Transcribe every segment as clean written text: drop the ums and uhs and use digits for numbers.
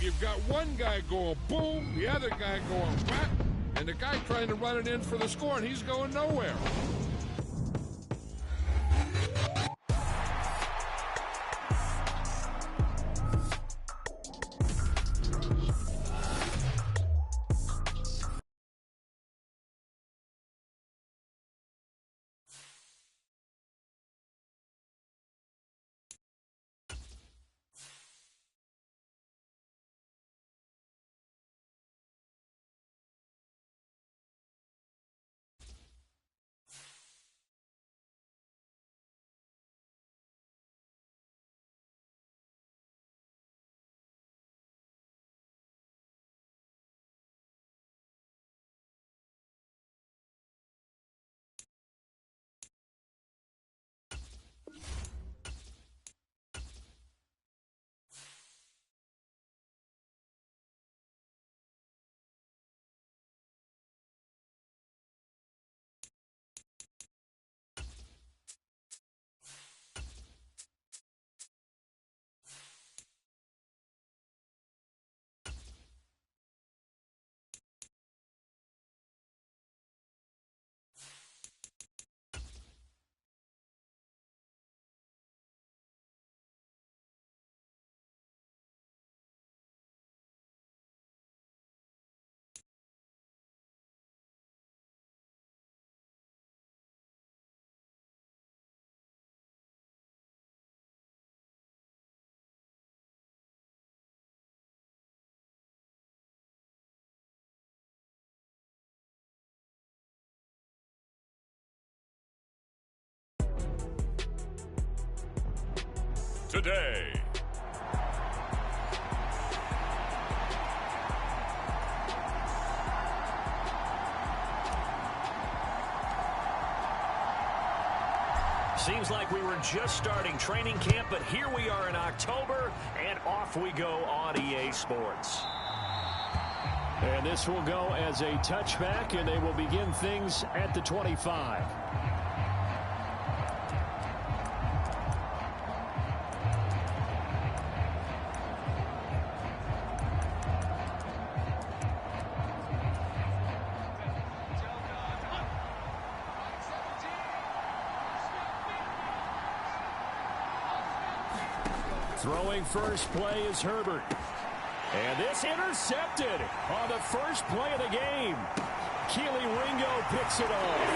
You've got one guy going boom, the other guy going whack, and the guy trying to run it in for the score, and he's going nowhere. Today. Seems like we were just starting training camp, but here we are in October, and off we go on EA Sports. And this will go as a touchback, and they will begin things at the 25. Throwing first play is Herbert. And this intercepted on the first play of the game. Keely Ringo picks it off.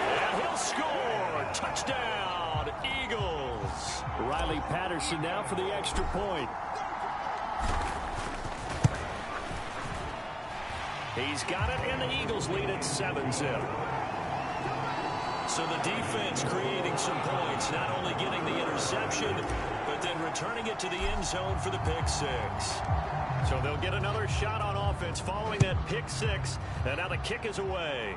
And he'll score. Touchdown, Eagles. Riley Patterson now for the extra point. He's got it, and the Eagles lead at 7-0. So the defense creating some points, not only getting the interception, but then returning it to the end zone for the pick six. So they'll get another shot on offense following that pick six, and now the kick is away.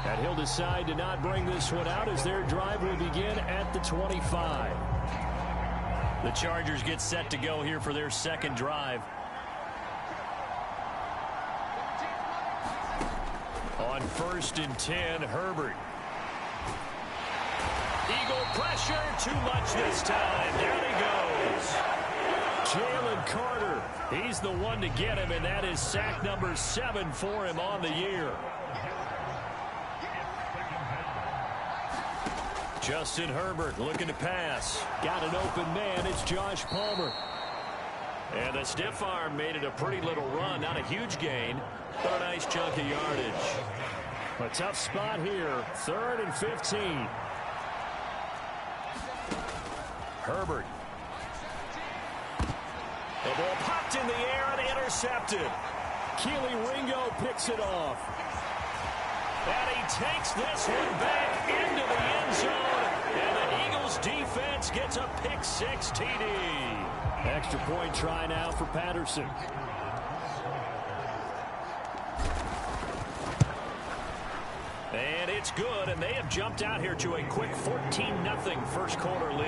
And he'll decide to not bring this one out as their drive will begin at the 25. The Chargers get set to go here for their second drive. On 1st and 10, Herbert. Eagle pressure, too much this time. Down he goes. Jalen Carter, he's the one to get him, and that is sack number 7 for him on the year. Justin Herbert looking to pass. Got an open man. It's Josh Palmer. And the stiff arm made it a pretty little run. Not a huge gain, but a nice chunk of yardage. A tough spot here. 3rd and 15. Herbert. The ball popped in the air and intercepted. Keely Ringo picks it off. And he takes this one back into the end zone. And the Eagles defense gets a pick six TD. Extra point try now for Patterson. And it's good, and they have jumped out here to a quick 14-0 first quarter lead.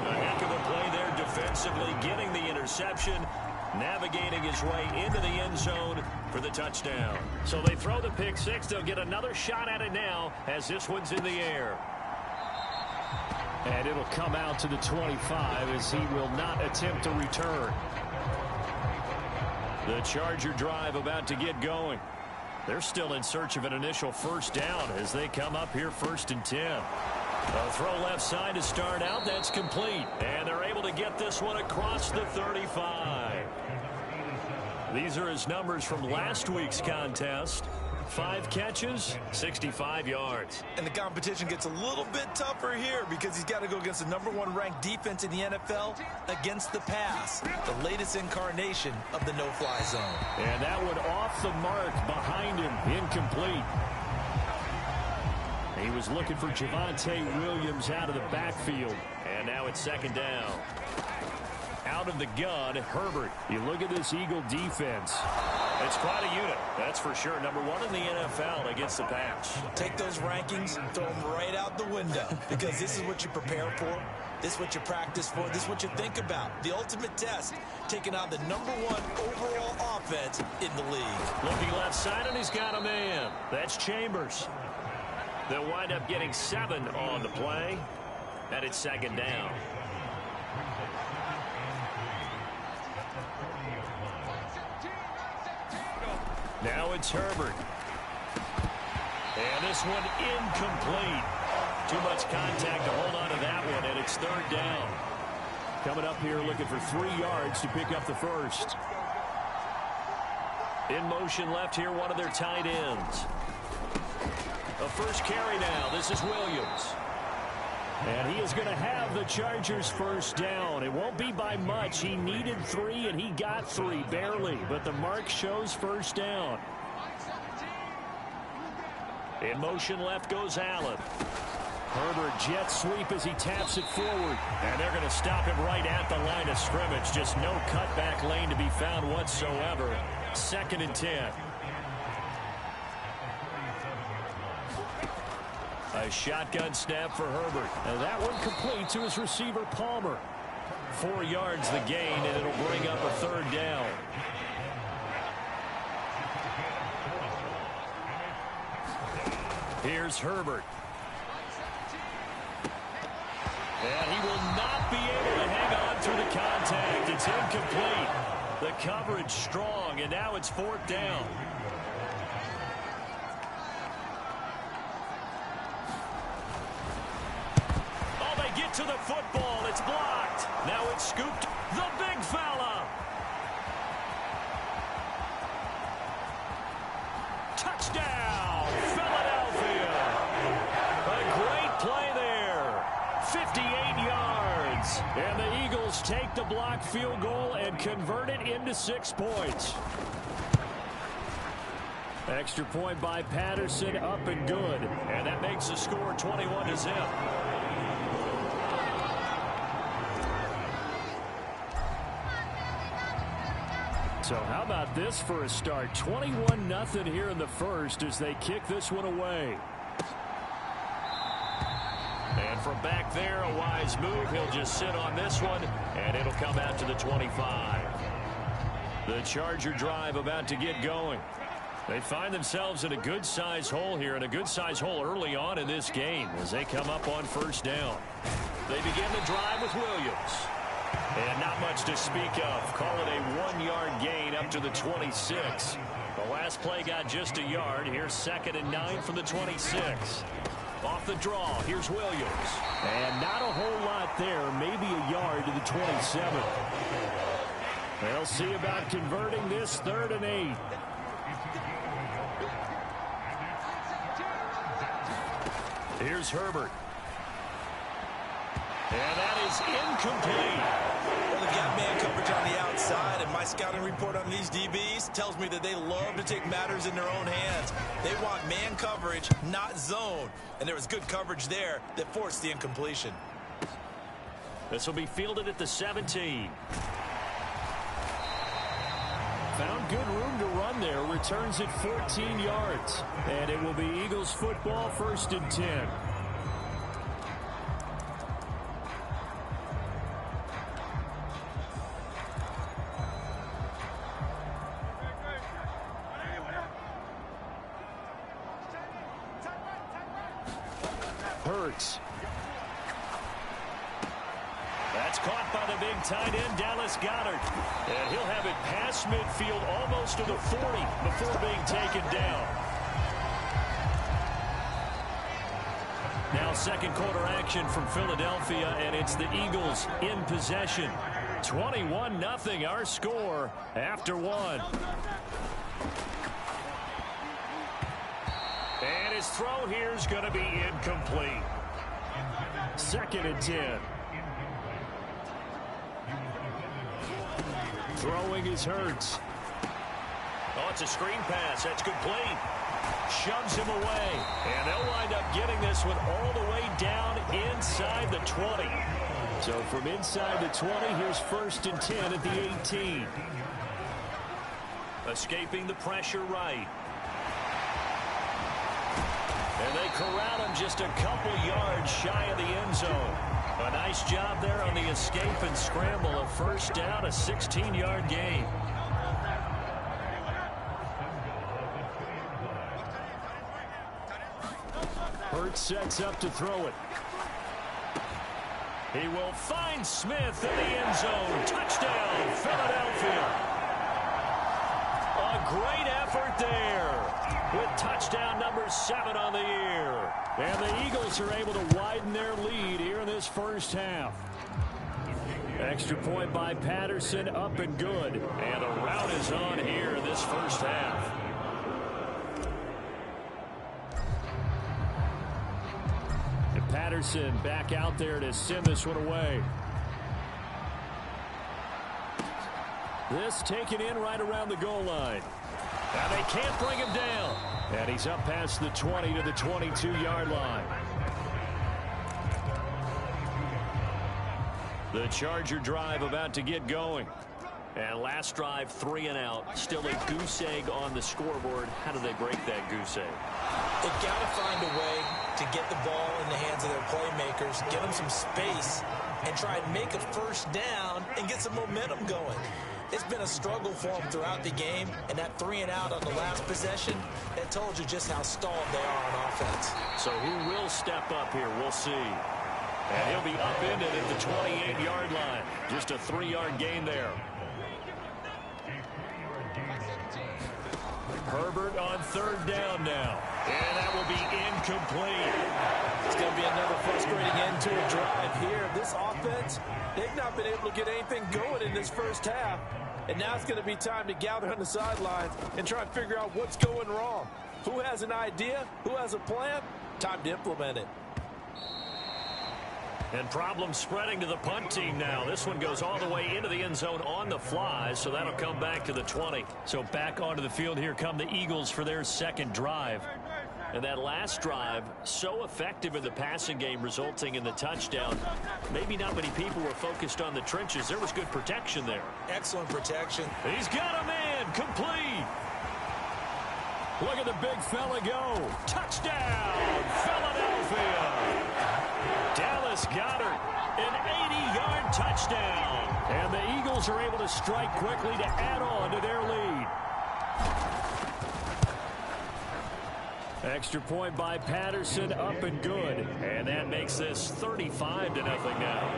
A heck of a play there defensively, getting the interception, navigating his way into the end zone for the touchdown. So they throw the pick six. They'll get another shot at it now as this one's in the air. And it'll come out to the 25 as he will not attempt to return. The Charger drive about to get going. They're still in search of an initial first down as they come up here 1st and 10. A throw left side to start out. That's complete. And they're able to get this one across the 35. These are his numbers from last week's contest. 5 catches, 65 yards. And the competition gets a little bit tougher here because he's got to go against the #1 ranked defense in the NFL against the pass, the latest incarnation of the no-fly zone. And that one off the mark behind him, incomplete. He was looking for Javonte Williams out of the backfield. And now it's 2nd down. Out of the gun, Herbert. You look at this Eagle defense. It's quite a unit, that's for sure. #1 in the NFL against the pass. Take those rankings, throw them right out the window because this is what you prepare for. This is what you practice for. This is what you think about. The ultimate test, taking on the #1 overall offense in the league. Looking left side, and he's got a man. That's Chambers. They'll wind up getting 7 on the play, and it's 2nd down. Now it's Herbert. And this one incomplete. Too much contact to hold on to that one, and it's 3rd down. Coming up here looking for 3 yards to pick up the first. In motion left here, one of their tight ends. A first carry now. This is Williams. And he is going to have the Chargers first down. It won't be by much. He needed 3, and he got 3, barely. But the mark shows first down. In motion left goes Allen. Herbert jet sweep as he taps it forward. And they're going to stop him right at the line of scrimmage. Just no cutback lane to be found whatsoever. 2nd and 10. A shotgun snap for Herbert. And that one complete to his receiver, Palmer. 4 yards the gain, and it'll bring up a 3rd down. Here's Herbert. And he will not be able to hang on through the contact. It's incomplete. The coverage strong, and now it's 4th down. To the football, it's blocked. Now it's scooped. The big fella. Touchdown, Philadelphia. A great play there. 58 yards. And the Eagles take the block field goal and convert it into 6 points. Extra point by Patterson, up and good. And that makes the score 21-0. So how about this for a start? 21-0 here in the first as they kick this one away. And from back there, a wise move. He'll just sit on this one, and it'll come out to the 25. The Charger drive about to get going. They find themselves in a good-sized hole here, and a good-sized hole early on in this game as they come up on first down. They begin the drive with Williams. And not much to speak of. Call it a 1-yard gain up to the 26. The last play got just a yard. Here's 2nd and 9 from the 26. Off the draw, here's Williams. And not a whole lot there. Maybe a yard to the 27. They'll see about converting this 3rd and 8. Here's Herbert. And that is incomplete. Well, they got man coverage on the outside, and my scouting report on these DBs tells me that they love to take matters in their own hands. They want man coverage, not zone. And there was good coverage there that forced the incompletion. This will be fielded at the 17. Found good room to run there. Returns it 14 yards. And it will be Eagles football, 1st and 10. Hurts. caught by the big tight end, Dallas Goedert. And he'll have it past midfield almost to the 40 before being taken down. Now second quarter action from Philadelphia, and it's the Eagles in possession. 21-0 our score after one. And his throw here is going to be incomplete. 2nd and 10. Throwing is Hurts. Oh, it's a screen pass. That's complete. Shoves him away. And they'll wind up getting this one all the way down inside the 20. So from inside the 20, here's 1st and 10 at the 18. Escaping the pressure right. And they corral him just a couple yards shy of the end zone. A nice job there on the escape and scramble. A 1st down, a 16-yard gain. Hurts sets up to throw it. He will find Smith in the end zone. Touchdown, Philadelphia. A great effort there with touchdown number 7 on the year. And the Eagles are able to widen their lead here in this first half. Extra point by Patterson, up and good. And a rout is on here in this first half. Patterson back out there to send this one away. This taken in right around the goal line. And they can't bring him down. And he's up past the 20 to the 22-yard line. The Charger drive about to get going. And last drive, 3 and out. Still a goose egg on the scoreboard. How do they break that goose egg? They've got to find a way to get the ball in the hands of their playmakers, get them some space, and try and make a 1st down and get some momentum going. It's been a struggle for them throughout the game, and that 3 and out on the last possession, that told you just how stalled they are on offense. So who will step up here? We'll see. And he'll be upended at the 28-yard line. Just a 3-yard gain there. Herbert on 3rd down now. And that will be incomplete. It's going to be another frustrating end to a drive here. This offense, they've not been able to get anything going in this first half. And now it's going to be time to gather on the sidelines and try and figure out what's going wrong. Who has an idea? Who has a plan? Time to implement it. And problems spreading to the punt team now. This one goes all the way into the end zone on the fly, so that'll come back to the 20. So back onto the field here come the Eagles for their 2nd drive. And that last drive, so effective in the passing game, resulting in the touchdown. Maybe not many people were focused on the trenches. There was good protection there. Excellent protection. He's got a man, complete. Look at the big fella go. Touchdown, Philadelphia. Dallas Goedert, an 80-yard touchdown. And the Eagles are able to strike quickly to add on to their lead. Extra point by Patterson, up and good. And that makes this 35-0 now.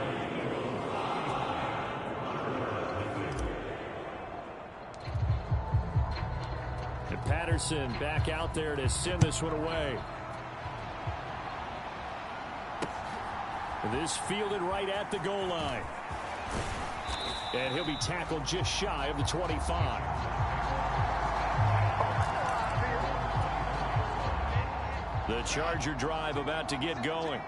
And Patterson back out there to send this one away. This fielded right at the goal line. And he'll be tackled just shy of the 25. The Charger drive about to get going.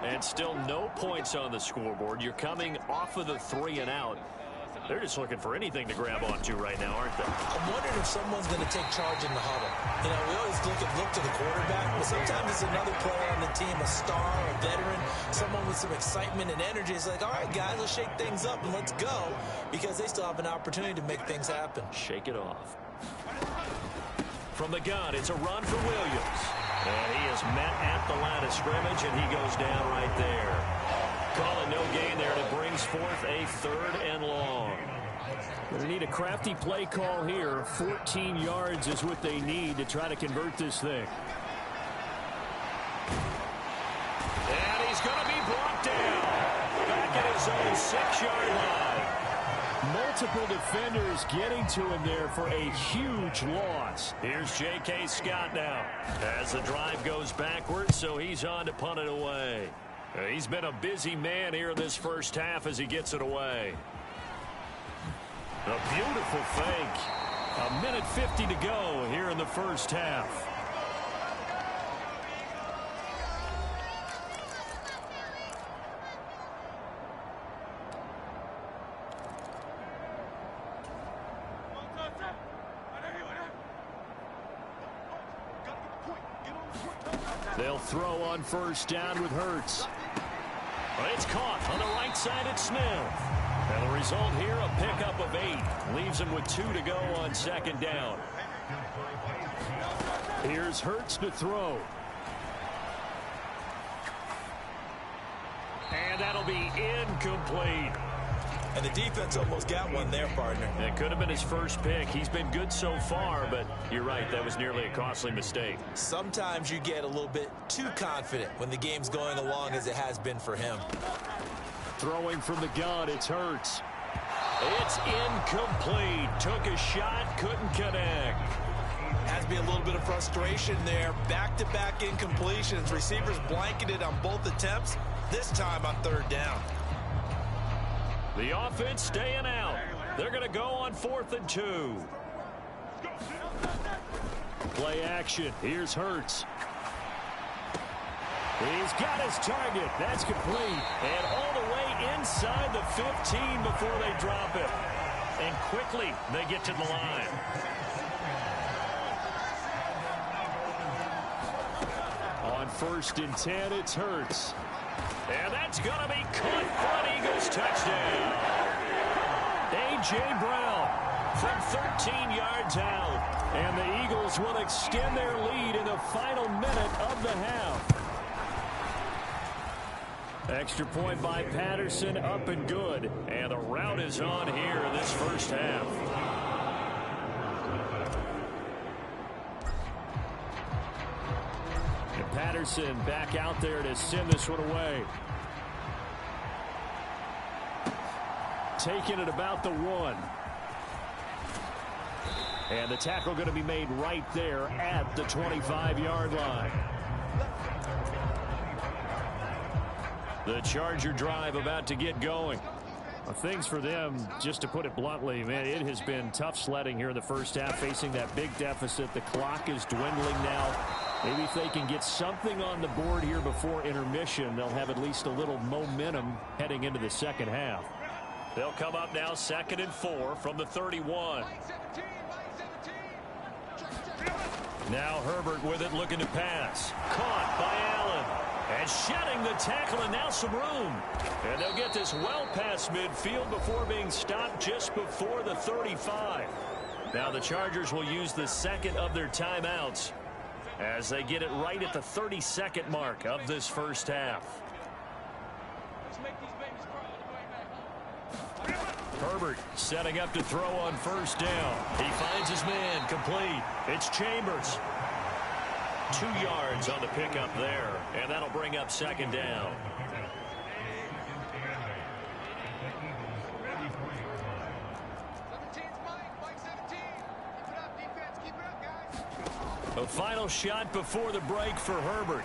And still no points on the scoreboard. You're coming off of the 3 and out. They're just looking for anything to grab onto right now, aren't they? I'm wondering if someone's going to take charge in the huddle. You know, we always look to the quarterback, but sometimes it's another player on the team, a star, a veteran, someone with some excitement and energy. It's like, all right, guys, let's shake things up and let's go, because they still have an opportunity to make things happen. Shake it off. From the gun, it's a run for Williams. And he is met at the line of scrimmage, and he goes down right there. Calling no gain there, and it brings forth a 3rd and long. They need a crafty play call here. 14 yards is what they need to try to convert this thing. And he's going to be brought down. Back at his his own 6-yard line. Multiple defenders getting to him there for a huge loss. Here's J.K. Scott now as the drive goes backwards, so he's on to punt it away. He's been a busy man here in this first half as he gets it away. A beautiful fake. 1:50 to go here in the first half. They'll throw on first down with Hurts. It's caught on the right side at Smith. And the result here, a pickup of 8. Leaves him with 2 to go on second down. Here's Hurts to throw. And that'll be incomplete. And the defense almost got one there, partner. It could have been his first pick. He's been good so far, but you're right, that was nearly a costly mistake. Sometimes you get a little bit too confident when the game's going along as it has been for him. Throwing from the gun, it's Hurts. It's incomplete. Took a shot, couldn't connect. Has to be a little bit of frustration there. Back-to-back incompletions. Receivers blanketed on both attempts, this time on third down. The offense staying out. They're going to go on 4th and 2. Play action. Here's Hurts. He's got his target. That's complete. And all the way inside the 15 before they drop it. And quickly they get to the line. On 1st and 10, it's Hurts. And that's going to be caught for an Eagles touchdown. A.J. Brown from 13 yards out. And the Eagles will extend their lead in the final minute of the half. Extra point by Patterson, up and good. And the route is on here in this first half. And Patterson back out there to send this one away. Taking it about the 1. And the tackle going to be made right there at the 25-yard line. The Charger drive about to get going. Well, things for them, just to put it bluntly, man, it has been tough sledding here in the first half, facing that big deficit. The clock is dwindling now. Maybe if they can get something on the board here before intermission, they'll have at least a little momentum heading into the second half. They'll come up now 2nd and 4 from the 31. Now Herbert with it, looking to pass. Caught by Allen. And shedding the tackle, and now some room. And they'll get this well past midfield before being stopped just before the 35. Now the Chargers will use the second of their timeouts as they get it right at the 32nd mark of this first half. Herbert setting up to throw on first down. He finds his man, complete. It's Chambers. 2 yards on the pickup there, and that'll bring up second down. A final shot before the break for Herbert.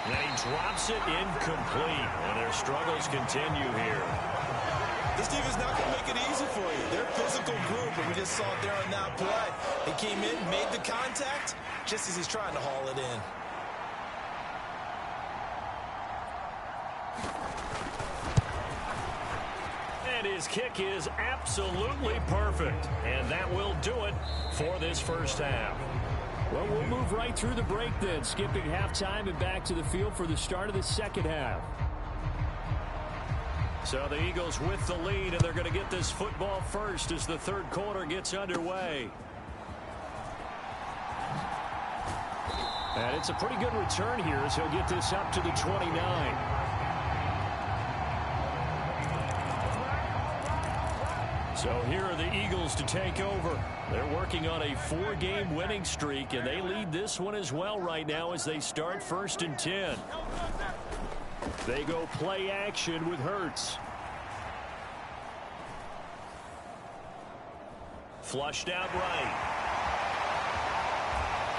And he drops it incomplete, and their struggles continue here. This defense not going to make it easy for you. They're a physical group, and we just saw it there on that play. He came in, made the contact, just as he's trying to haul it in. And his kick is absolutely perfect. And that will do it for this first half. Well, we'll move right through the break then, skipping halftime and back to the field for the start of the second half. So the Eagles with the lead, and they're going to get this football first as the third quarter gets underway. And it's a pretty good return here as he'll get this up to the 29. So here are the Eagles to take over. They're working on a 4-game winning streak, and they lead this one as well right now as they start 1st and 10. They go play action with Hurts. Flushed out right.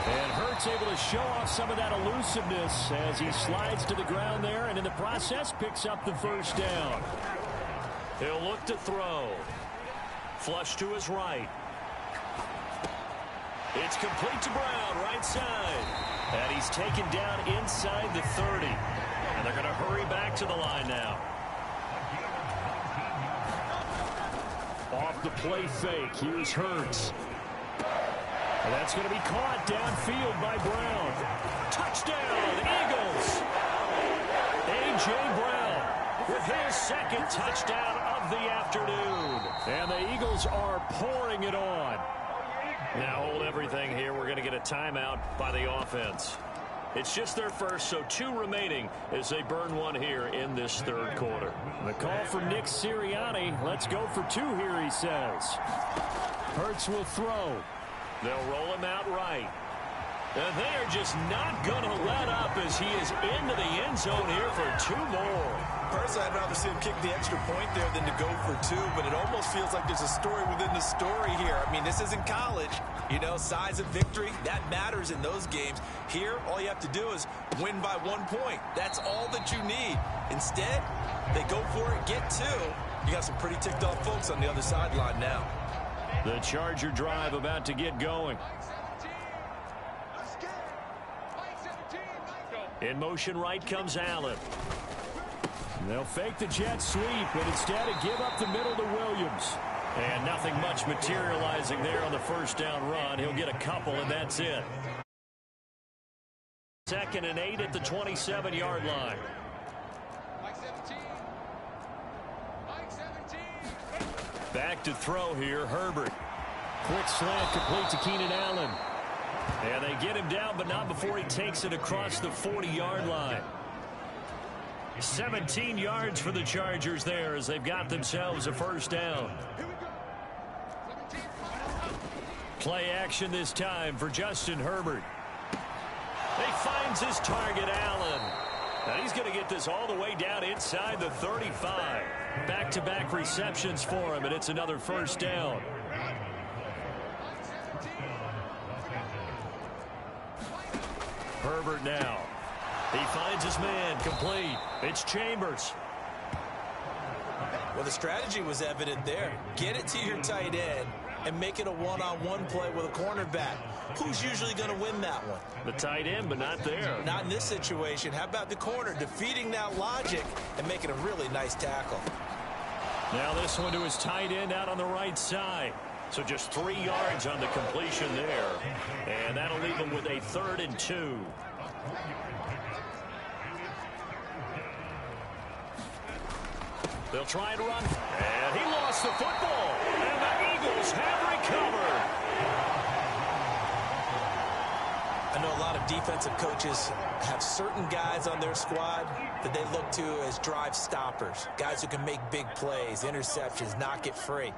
And Hurts able to show off some of that elusiveness as he slides to the ground there, and in the process picks up the first down. He'll look to throw. Flush to his right. It's complete to Brown, right side. And he's taken down inside the 30. And they're going to hurry back to the line now. Off the play fake, here's Hurts. And that's going to be caught downfield by Brown. Touchdown, Eagles! A.J. Brown with his second touchdown of the afternoon. And the Eagles are pouring it on. Now hold everything here. We're going to get a timeout by the offense. It's just their first, so 2 remaining as they burn one here in this third quarter. The call from Nick Sirianni. Let's go for 2 here, he says. Hurts will throw. They'll roll him out right. And they are just not going to let up as he is into the end zone here for 2 more. Personally, I'd rather see him kick the extra point there than to go for 2, but it almost feels like there's a story within the story here. I mean, this isn't college. You know, size of victory, that matters in those games. Here, all you have to do is win by 1 point. That's all that you need. Instead, they go for it, get 2. You got some pretty ticked off folks on the other sideline now. The Charger drive about to get going. In motion right comes Allen. They'll fake the jet sweep, but instead give up the middle to Williams. And nothing much materializing there on the first down run. He'll get a couple, and that's it. 2nd and 8 at the 27-yard line. Back to throw here, Herbert. Quick slant complete to Keenan Allen. And they get him down, but not before he takes it across the 40-yard line. 17 yards for the Chargers there as they've got themselves a first down. Play action this time for Justin Herbert. He finds his target, Allen. Now he's going to get this all the way down inside the 35. Back-to-back receptions for him, and it's another first down. Herbert now. He finds his man, complete. It's Chambers. Well, the strategy was evident there. Get it to your tight end and make it a one-on-one play with a cornerback. Who's usually going to win that one? The tight end, but not there. Not in this situation. How about the corner defeating that logic and making a really nice tackle? Now this one to his tight end out on the right side. So just 3 yards on the completion there. And that'll leave him with a 3rd and 2. They'll try and run. And he lost the football. And the Eagles have recovered. I know a lot of defensive coaches have certain guys on their squad that they look to as drive stoppers. Guys who can make big plays, interceptions, knock it free.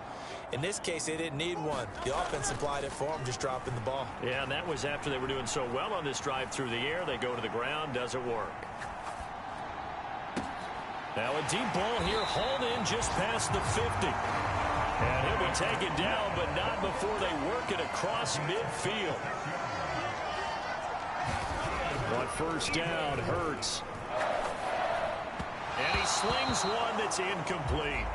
In this case, they didn't need one. The offense supplied it for them, just dropping the ball. Yeah, and that was after they were doing so well on this drive through the air. They go to the ground, doesn't work. Now a deep ball here, hauled in just past the 50. And he'll be taken down, but not before they work it across midfield. One first down, Hurts. And he slings one that's incomplete.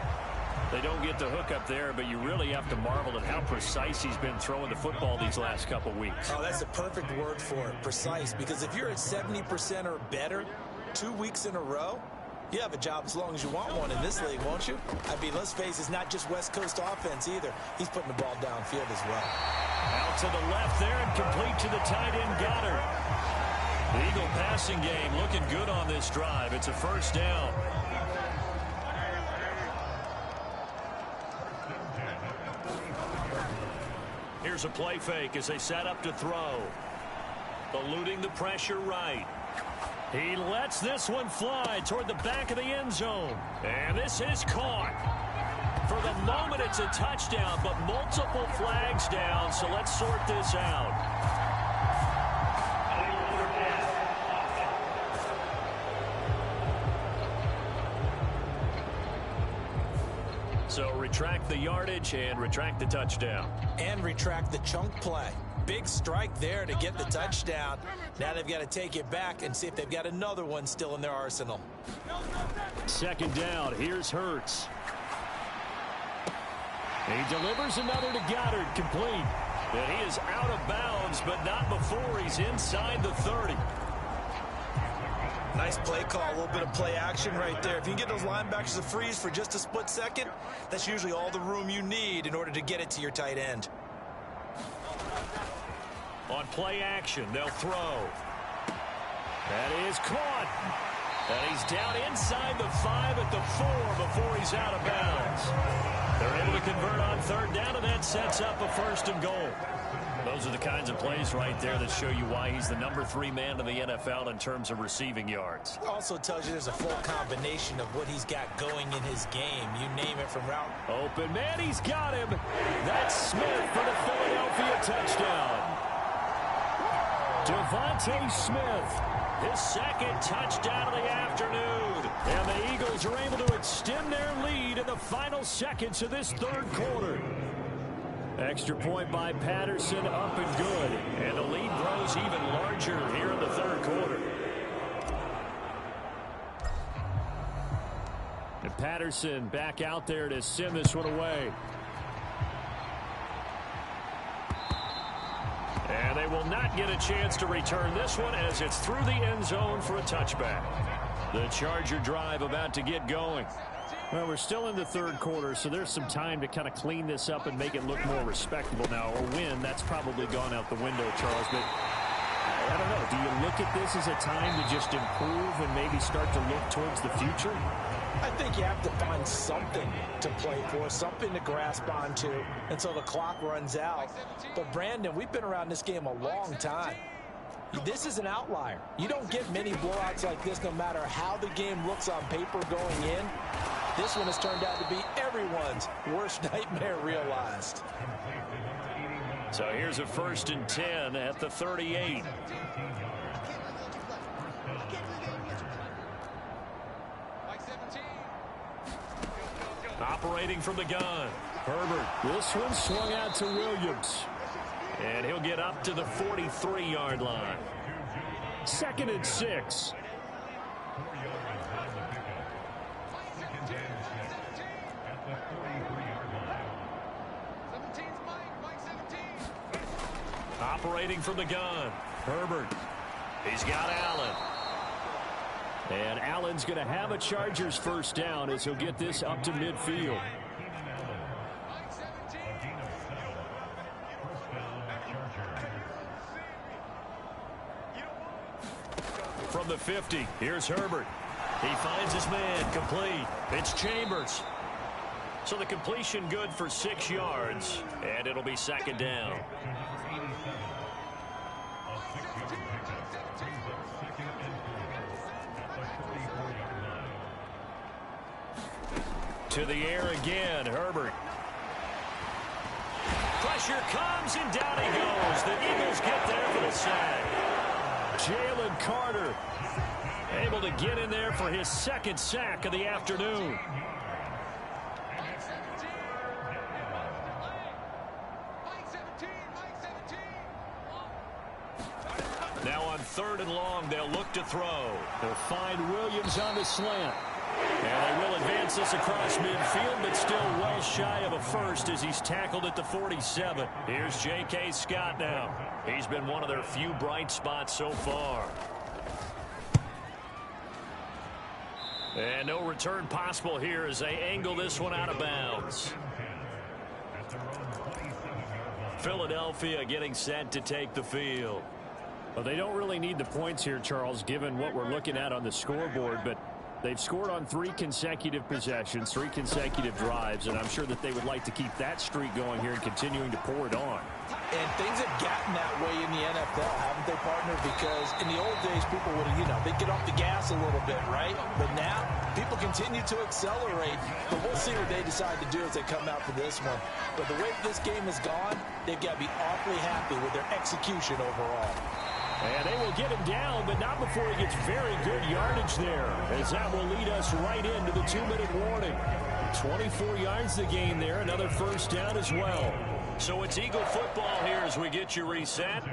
They don't get the hook up there, but you really have to marvel at how precise he's been throwing the football these last couple weeks. Oh, that's a perfect word for it, precise. Because if you're at 70% or better 2 weeks in a row, you have a job as long as you want one in this league, won't you? I mean, let's face it, it's not just West Coast offense either. He's putting the ball downfield as well. Out to the left there and complete to the tight end, Goddard. The Eagle passing game looking good on this drive. It's a first down. Here's a play fake as they set up to throw. Eluding the pressure right. He lets this one fly toward the back of the end zone. And this is caught. For the moment, it's a touchdown, but multiple flags down, so let's sort this out. So retract the yardage and retract the touchdown. And retract the chunk play. Big strike there to get the touchdown. Now they've got to take it back and see if they've got another one still in their arsenal. Second down. Here's Hurts. He delivers another to Goddard, complete. And he is out of bounds, but not before he's inside the 30. Nice play call, a little bit of play action right there. If you can get those linebackers to freeze for just a split second, that's usually all the room you need in order to get it to your tight end. On play action, they'll throw. That is caught. And he's down inside the 5 at the 4 before he's out of bounds. They're able to convert on third down, and that sets up a 1st and goal. Those are the kinds of plays right there that show you why he's the number 3 man in the NFL in terms of receiving yards. Also tells you there's a full combination of what he's got going in his game. You name it, from route. Open man, he's got him. That's Smith for the Philadelphia touchdown. Devontae Smith, his 2nd touchdown of the afternoon. And the Eagles are able to extend their lead in the final seconds of this 3rd quarter. Extra point by Patterson, up and good. And the lead grows even larger here in the 3rd quarter. And Patterson back out there to send this one away. And they will not get a chance to return this one as it's through the end zone for a touchback. The Charger drive about to get going. Well, we're still in the 3rd quarter, so there's some time to kind of clean this up and make it look more respectable now. Or win, that's probably gone out the window, Charles. But I don't know. Do you look at this as a time to just improve and maybe start to look towards the future? I think you have to find something to play for, something to grasp onto until the clock runs out. But, Brandon, we've been around this game a long time. This is an outlier. You don't get many blowouts like this no matter how the game looks on paper going in. This one has turned out to be everyone's worst nightmare realized. So here's a 1st and 10 at the 38. Operating from the gun, Herbert. This one swung out to Williams. And he'll get up to the 43-yard line. 2nd and 6. Operating from the gun, Herbert. He's got Allen. And Allen's going to have a Chargers 1st down as he'll get this up to midfield. From the 50, here's Herbert. He finds his man, complete. It's Chambers. So the completion good for 6 yards, and it'll be 2nd down. To the air again, Herbert. Pressure comes, and down he goes. The Eagles get there for the sack. Jalen Carter able to get in there for his 2nd sack of the afternoon. Now on 3rd and long, they'll look to throw. They'll find Williams on the slant. And they will advance this across midfield, but still well shy of a 1st as he's tackled at the 47. Here's J.K. Scott now. He's been one of their few bright spots so far. And no return possible here as they angle this one out of bounds. Philadelphia getting set to take the field. Well, they don't really need the points here, Charles, given what we're looking at on the scoreboard, but they've scored on 3 consecutive possessions, 3 consecutive drives, and I'm sure that they would like to keep that streak going here and continuing to pour it on. And things have gotten that way in the NFL, haven't they, partner? Because in the old days, people would, they'd get off the gas a little bit, right? But now, people continue to accelerate. But we'll see what they decide to do as they come out for this one. But the way this game has gone, they've got to be awfully happy with their execution overall. And they will get him down, but not before he gets very good yardage there, as that will lead us right into the 2-minute warning. 24 yards to gain there. Another first down as well. So it's Eagle football here as we get you reset.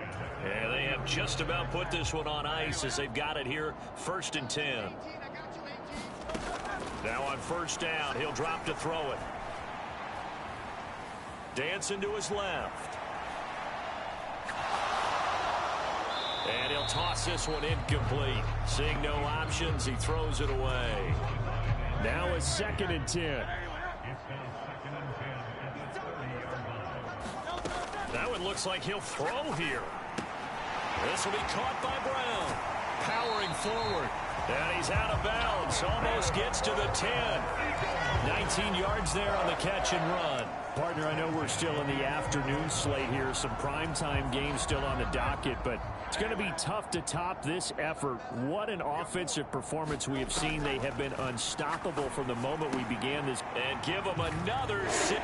And they have just about put this one on ice as they've got it here, 1st and 10. Now on first down, he'll drop to throw it. Dancing to his left. And he'll toss this one incomplete. Seeing no options, he throws it away. Now a 2nd and 10. That one looks like he'll throw here. This will be caught by Brown. Powering forward. And he's out of bounds. Almost gets to the 10. 19 yards there on the catch and run. Partner, I know we're still in the afternoon slate here. Some primetime games still on the docket, but it's going to be tough to top this effort. What an offensive performance we have seen. They have been unstoppable from the moment we began this. And give them another 6.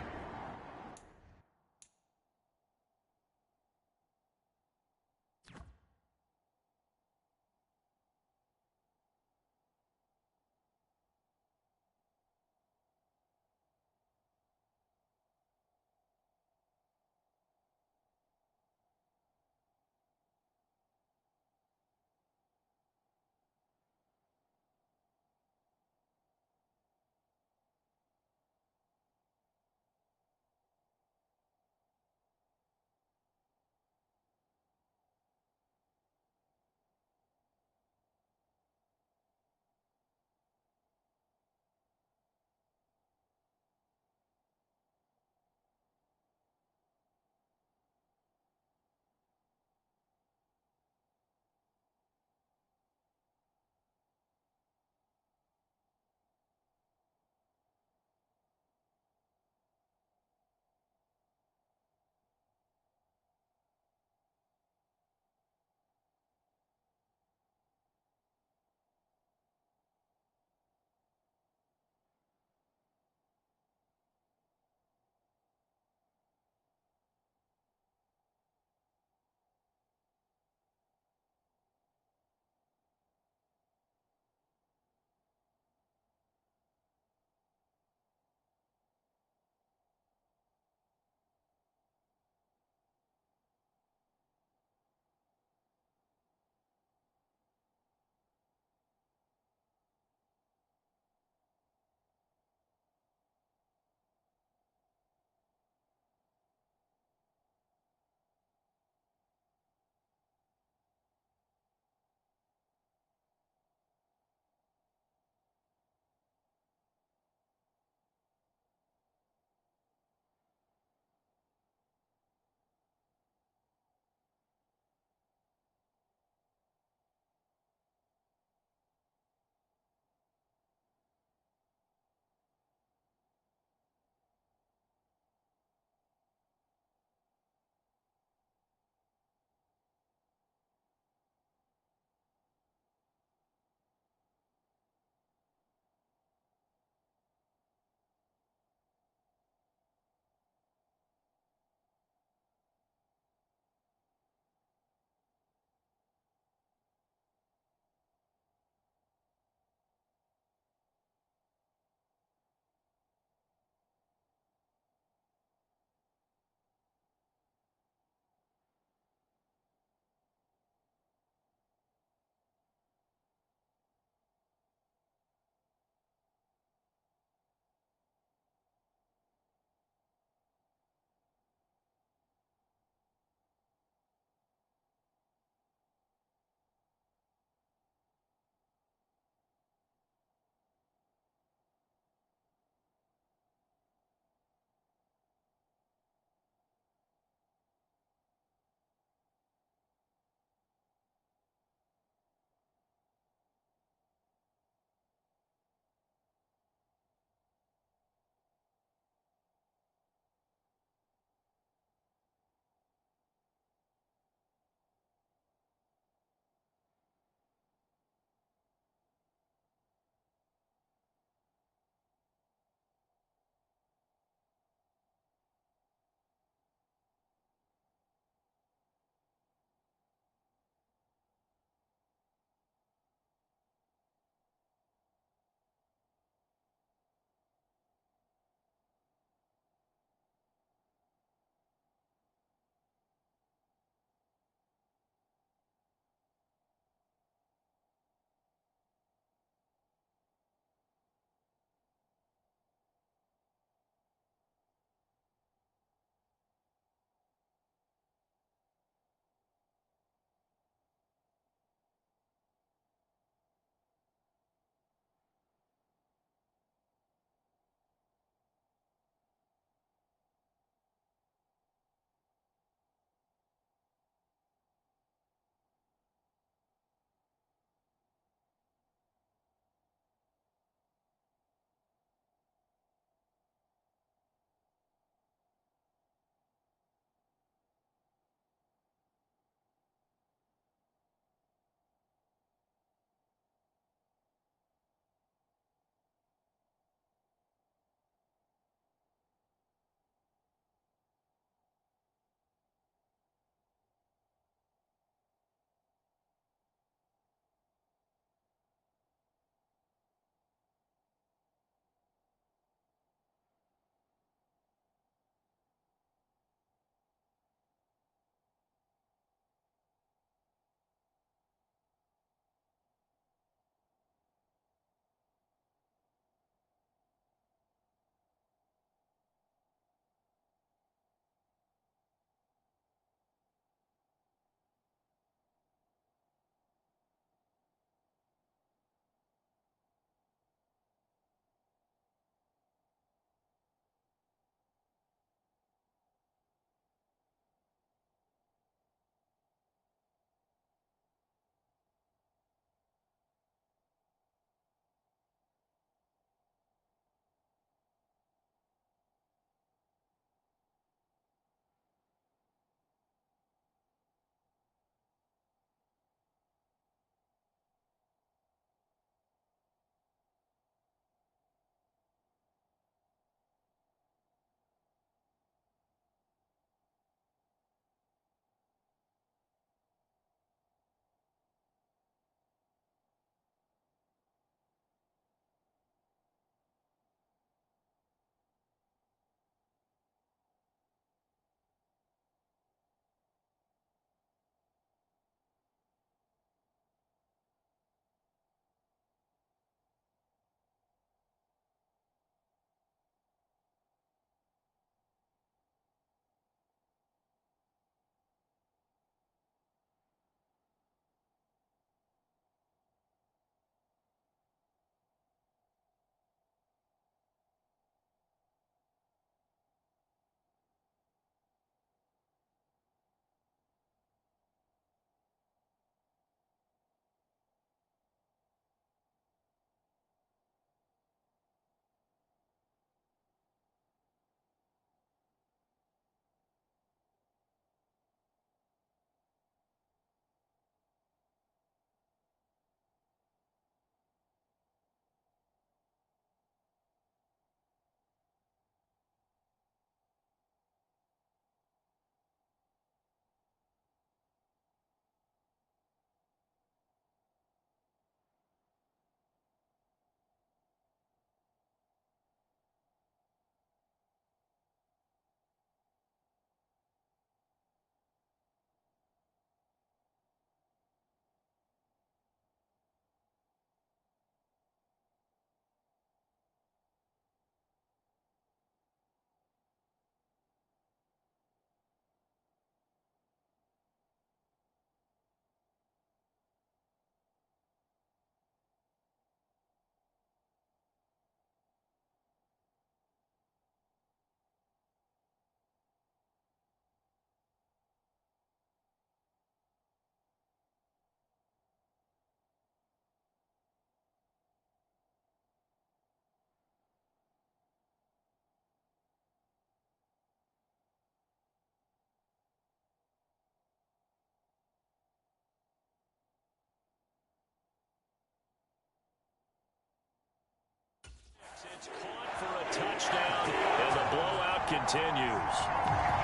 It's caught for a touchdown, and the blowout continues.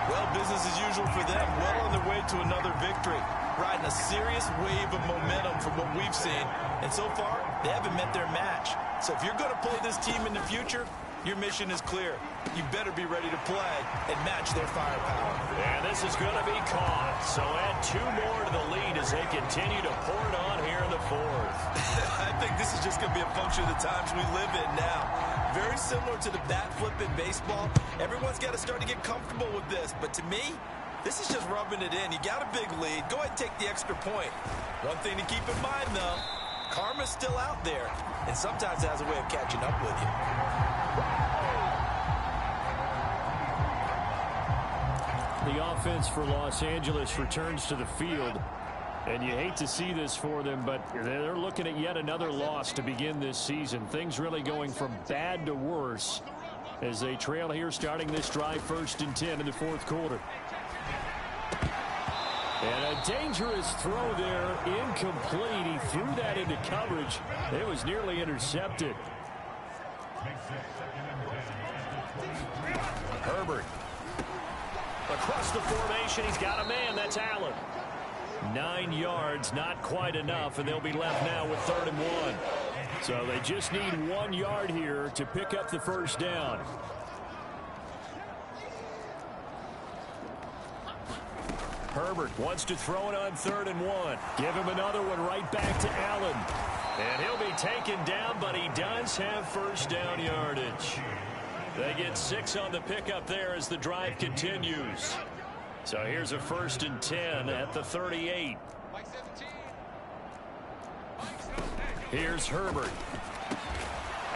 Well, business as usual for them. Well on their way to another victory. Riding a serious wave of momentum from what we've seen. And so far, they haven't met their match. So if you're going to play this team in the future, your mission is clear. You better be ready to play and match their firepower. And this is going to be caught. So add 2 more to the lead as they continue to pour it on here in the fourth. I think this is just going to be a function of the times we live in now. Very similar to the bat flip in baseball. Everyone's got to start to get comfortable with this. But to me, this is just rubbing it in. You got a big lead. Go ahead and take the extra point. One thing to keep in mind, though, karma's still out there. And sometimes it has a way of catching up with you. The offense for Los Angeles returns to the field. And you hate to see this for them, but they're looking at yet another loss to begin this season. Things really going from bad to worse as they trail here starting this drive 1st and 10 in the fourth quarter. And a dangerous throw there, incomplete. He threw that into coverage. It was nearly intercepted. Herbert. Across the formation, he's got a man. That's Allen. 9 yards, not quite enough, and they'll be left now with 3rd and 1. So they just need 1 yard here to pick up the first down. Herbert wants to throw it on 3rd and 1. Give him another one right back to Allen. And he'll be taken down, but he does have first down yardage. They get 6 on the pickup there as the drive continues. So here's a 1st and 10 at the 38. Here's Herbert.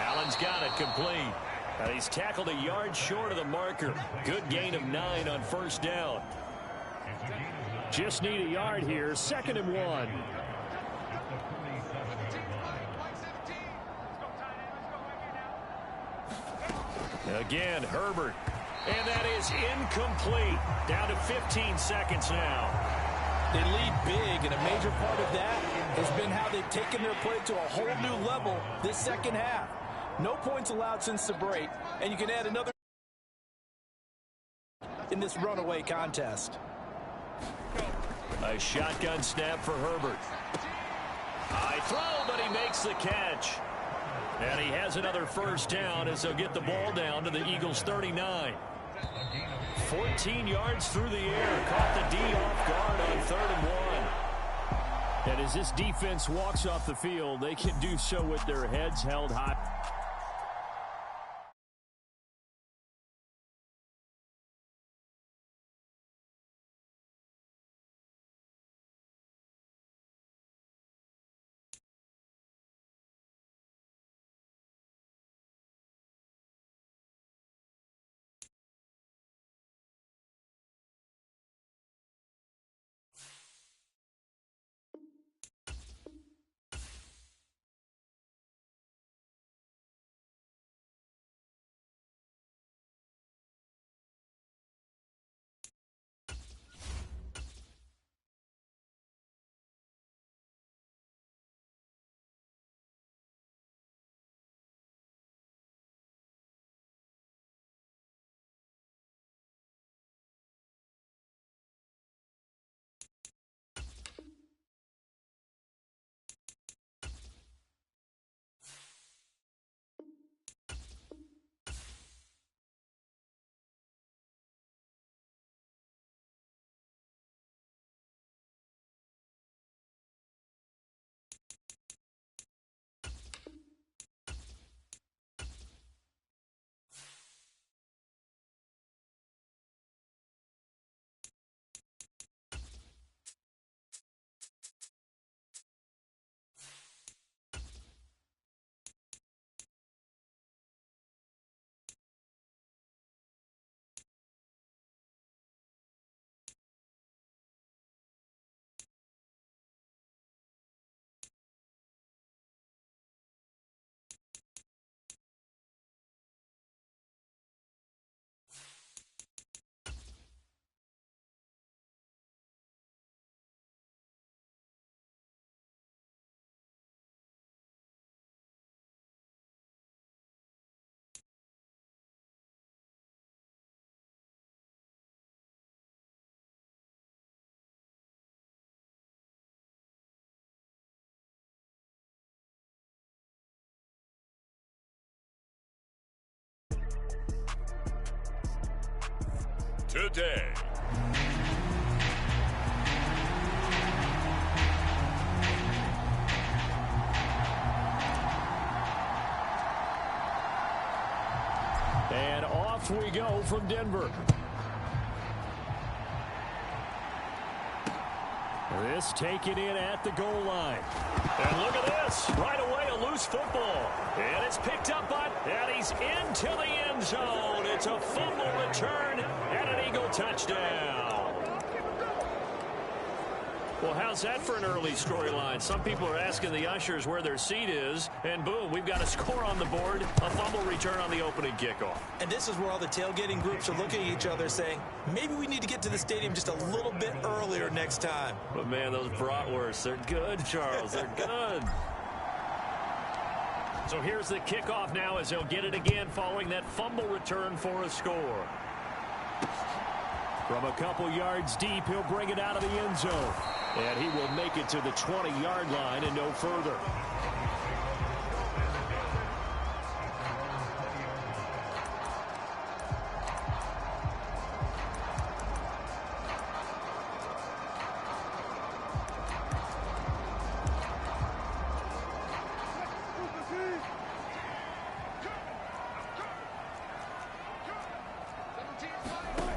Allen's got it complete. And he's tackled a yard short of the marker. Good gain of 9 on first down. Just need a yard here. 2nd and 1. Again, Herbert. And that is incomplete. Down to 15 seconds now. They lead big, and a major part of that has been how they've taken their play to a whole new level this second half. No points allowed since the break, and you can add another in this runaway contest. A shotgun snap for Herbert. High throw, but he makes the catch. And he has another first down as they'll get the ball down to the Eagles' 39. 14 yards through the air. Caught the D off guard on 3rd and 1. And as this defense walks off the field, they can do so with their heads held high. today. And off we go from Denver. This taken in at the goal line. And look at this. Right away, a loose football. And it's picked up by, and he's into the end zone. It's a fumble return and an Eagle touchdown. Well, how's that for an early storyline? Some people are asking the ushers where their seat is, and boom, we've got a score on the board, a fumble return on the opening kickoff. And this is where all the tailgating groups are looking at each other saying, maybe we need to get to the stadium just a little bit earlier next time. But, man, those bratwursts, they're good, Charles. They're good. So here's the kickoff now as he'll get it again following that fumble return for a score. From a couple yards deep, he'll bring it out of the end zone. And he will make it to the 20-yard line and no further.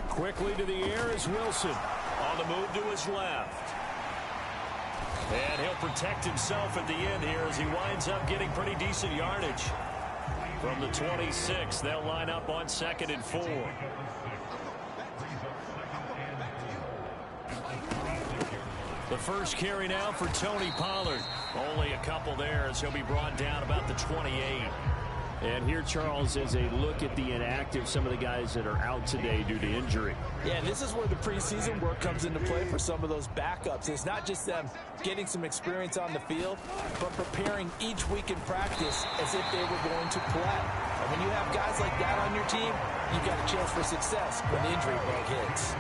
Quickly to the air is Wilson. On the move to his left. And he'll protect himself at the end here as he winds up getting pretty decent yardage. From the 26, they'll line up on 2nd and 4. The first carry now for Tony Pollard. Only a couple there as he'll be brought down about the 28. And here, Charles, is a look at the inactive, some of the guys that are out today due to injury. Yeah, this is where the preseason work comes into play for some of those backups. It's not just them getting some experience on the field, but preparing each week in practice as if they were going to play. And when you have guys like that on your team, you've got a chance for success when the injury bug hits.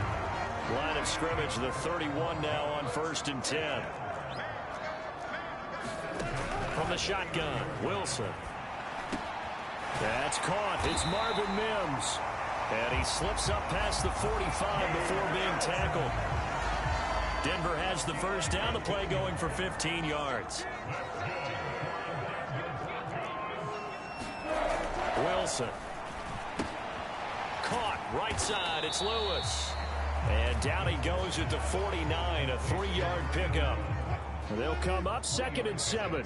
Line of scrimmage, the 31 now on 1st and 10. From the shotgun, Wilson. That's caught. It's Marvin Mims. And he slips up past the 45 before being tackled. Denver has the first down. The play going for 15 yards. Wilson. Caught right side. It's Lewis. And down he goes at the 49, a 3-yard pickup. They'll come up 2nd and 7.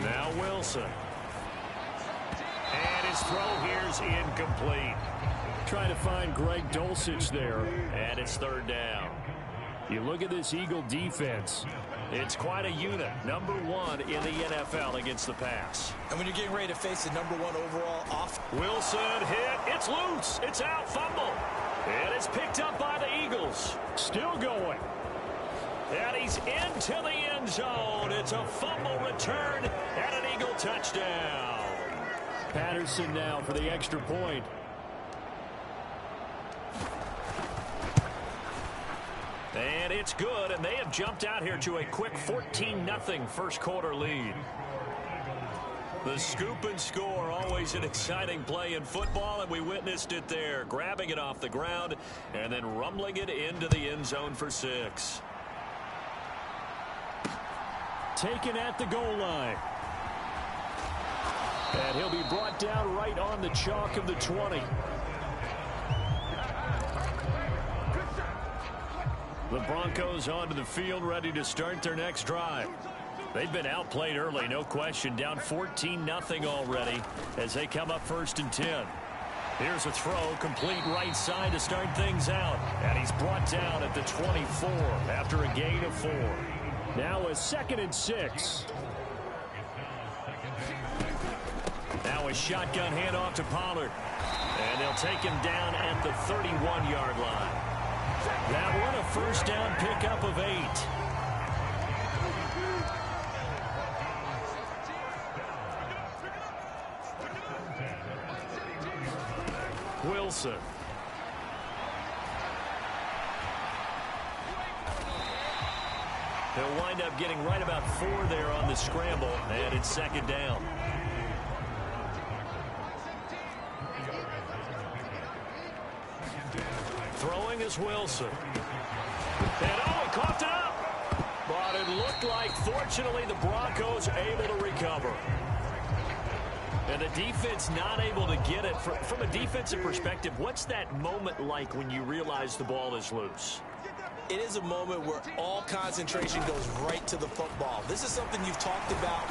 Now Wilson. And his throw here's incomplete. Trying to find Greg Dulcich there. And it's 3rd down. You look at this Eagle defense. It's quite a unit. Number 1 in the NFL against the pass. And when you're getting ready to face the number 1 overall off. Wilson hit. It's loose. It's out. Fumble. And it's picked up by the Eagles. Still going. And he's into the end zone. It's a fumble return and an Eagle touchdown. Patterson now for the extra point. And it's good, and they have jumped out here to a quick 14-0 first quarter lead. The scoop and score, always an exciting play in football, and we witnessed it there, grabbing it off the ground and then rumbling it into the end zone for 6. Taken at the goal line. And he'll be brought down right on the chalk of the 20. The Broncos onto the field, ready to start their next drive. They've been outplayed early, no question. Down 14-0 already as they come up 1st and 10. Here's a throw, complete right side to start things out. And he's brought down at the 24 after a gain of 4. Now a 2nd and 6. Now a shotgun handoff to Pollard. And they'll take him down at the 31-yard line. That one a first down pickup of 8. Wilson. He'll wind up getting right about 4 there on the scramble, and it's 2nd down. is Wilson. And he coughed it up. But it looked like, fortunately, the Broncos able to recover. And the defense not able to get it. From a defensive perspective, what's that moment like when you realize the ball is loose? It is a moment where all concentration goes right to the football. This is something you've talked about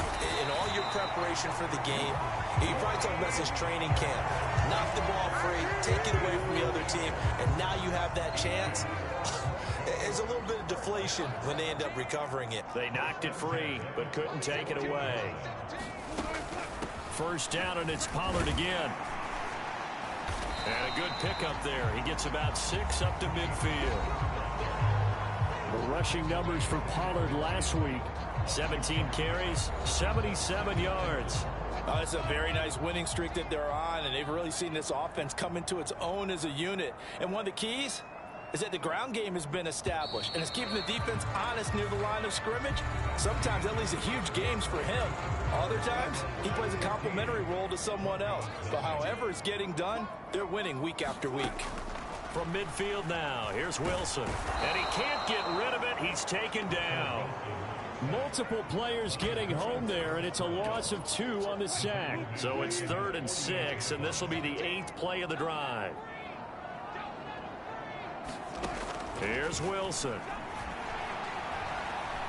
in all your preparation for the game. You probably talked about this training camp. Knock the ball free, take it away from the other team, and now you have that chance. There's a little bit of deflation when they end up recovering it. They knocked it free, but couldn't take it away. First down, and it's Pollard again. And a good pickup there. He gets about 6 up to midfield. The rushing numbers for Pollard last week: 17 carries, 77 yards. Oh, it's a very nice winning streak that they're on, and they've really seen this offense come into its own as a unit. And one of the keys is that the ground game has been established, and it's keeping the defense honest near the line of scrimmage. Sometimes that leads to huge games for him. Other times, he plays a complementary role to someone else. But however it's getting done, they're winning week after week. From midfield now, here's Wilson. And he can't get rid of it. He's taken down. Multiple players getting home there, and it's a loss of 2 on the sack. So it's 3rd and 6, and this will be the 8th play of the drive. Here's Wilson.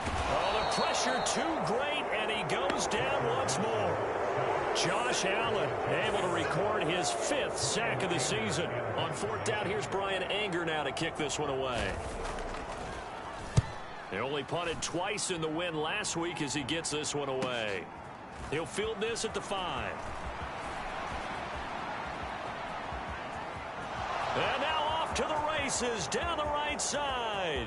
Oh, the pressure too great, and he goes down once more. Josh Allen able to record his 5th sack of the season. On 4th down, here's Brian Anger now to kick this one away. They only punted twice in the win last week as he gets this one away. He'll field this at the 5. And now off to the races down the right side.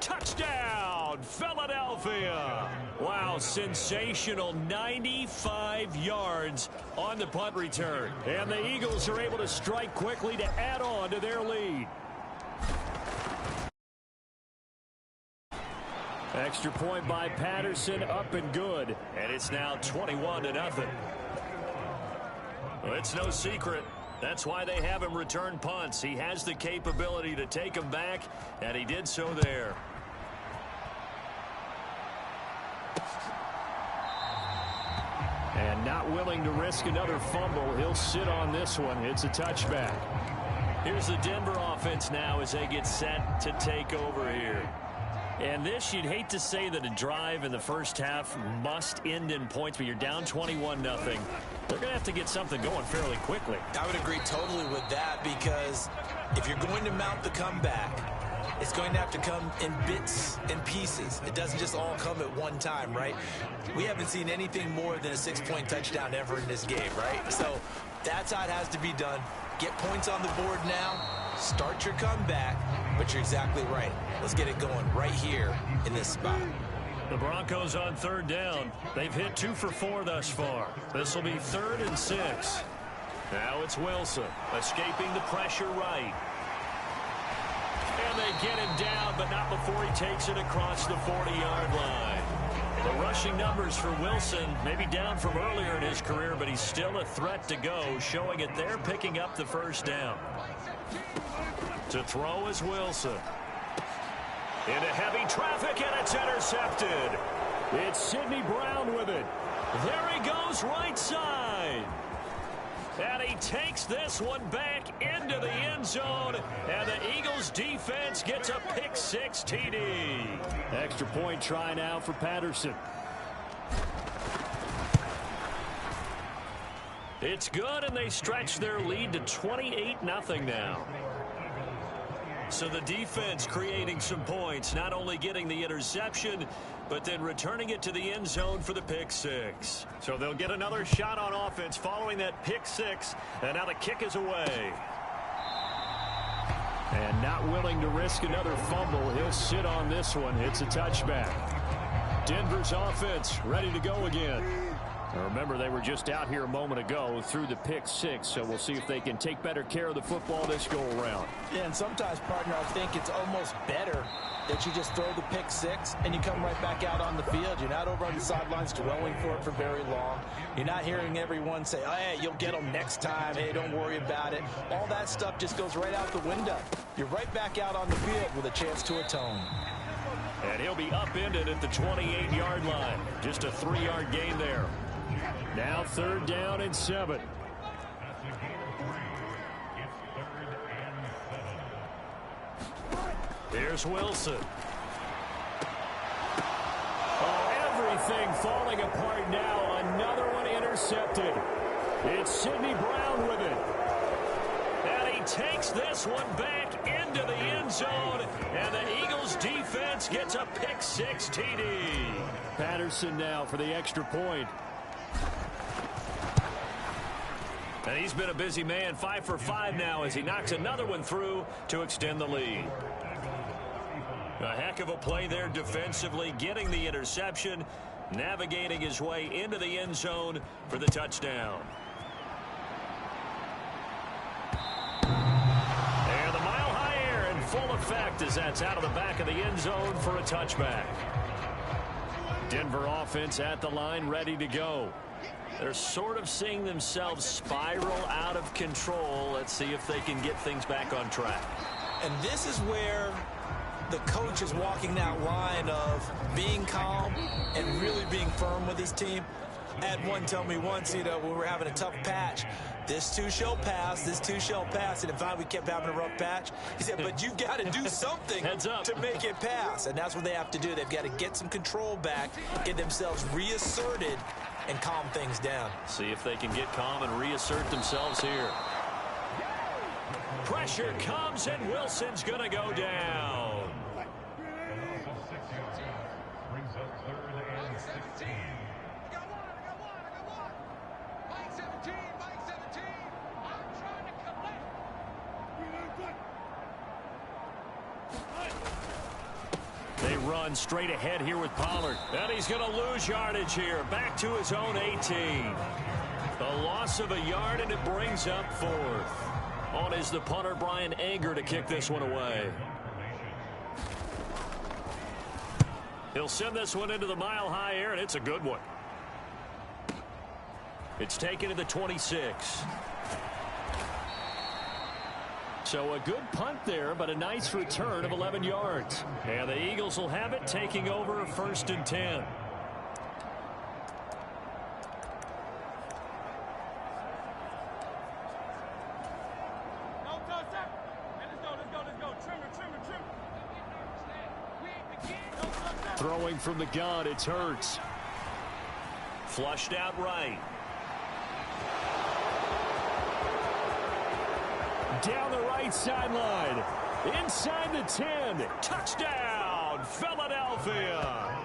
Touchdown, Philadelphia. Wow, sensational 95 yards on the punt return. And the Eagles are able to strike quickly to add on to their lead. Extra point by Patterson, up and good. And it's now 21-0. Well, it's no secret. That's why they have him return punts. He has the capability to take them back, and he did so there. And not willing to risk another fumble. He'll sit on this one. It's a touchback. Here's the Denver offense now as they get set to take over here. And this, you'd hate to say that a drive in the first half must end in points, but you're down 21-0. They're going to have to get something going fairly quickly. I would agree totally with that, because if you're going to mount the comeback, it's going to have to come in bits and pieces. It doesn't just all come at one time, right? We haven't seen anything more than a 6-point touchdown ever in this game, right? So that's how it has to be done. Get points on the board now. Start your comeback. But you're exactly right. Let's get it going right here in this spot. The Broncos on 3rd down. They've hit 2 for 4 thus far. This will be 3rd and 6. Now it's Wilson escaping the pressure right. And they get him down, but not before he takes it across the 40-yard line. The rushing numbers for Wilson, maybe down from earlier in his career, but he's still a threat to go, showing it there, picking up the 1st down. To throw is Wilson. Into heavy traffic, and it's intercepted. It's Sidney Brown with it. There he goes, right side. And he takes this one back into the end zone, and the Eagles defense gets a pick-6 TD. Extra point try now for Patterson. It's good, and they stretch their lead to 28-0 now. So the defense creating some points, not only getting the interception, but then returning it to the end zone for the pick-6. So they'll get another shot on offense following that pick-6, and now the kick is away. And not willing to risk another fumble. He'll sit on this one. It's a touchback. Denver's offense ready to go again. Now remember, they were just out here a moment ago through the pick-6, so we'll see if they can take better care of the football this go-around. Yeah, and sometimes, partner, I think it's almost better that you just throw the pick six and you come right back out on the field. You're not over on the sidelines dwelling for it for very long. You're not hearing everyone say, oh, hey, you'll get them next time. Hey, don't worry about it. All that stuff just goes right out the window. You're right back out on the field with a chance to atone. And he'll be upended at the 28-yard line. Just a 3-yard gain there. Now 3rd down and 7. Here's Wilson. Oh, everything falling apart now. Another one intercepted. It's Sidney Brown with it. And he takes this one back into the end zone. And the Eagles defense gets a pick-6 TD. Patterson now for the extra point. And he's been a busy man, 5 for 5 now as he knocks another one through to extend the lead. A heck of a play there defensively, getting the interception, navigating his way into the end zone for the touchdown. And the mile-high air in full effect as that's out of the back of the end zone for a touchback. Denver offense at the line, ready to go. They're sort of seeing themselves spiral out of control. Let's see if they can get things back on track. And this is where the coach is walking that line of being calm and really being firm with his team. I had one tell me once, when we were having a tough patch, this too shall pass, this too shall pass. And in fact, we kept having a rough patch. He said, but you've got to do something to make it pass. And that's what they have to do. They've got to get some control back, get themselves reasserted, and calm things down. See if they can get calm and reassert themselves here. Pressure comes, and Wilson's going to go down. Brings up 3rd and 16. They run straight ahead here with Pollard. And he's going to lose yardage here. Back to his own 18. A loss of a yard, and it brings up 4th. On is the punter, Brian Anger, to kick this one away. He'll send this one into the mile-high air, and it's a good one. It's taken to the 26. So a good punt there, but a nice return of 11 yards. And the Eagles will have it, taking over 1st and 10. Throwing from the gun, it's Hurts. Flushed out right. Down the right sideline. Inside the 10. Touchdown, Philadelphia.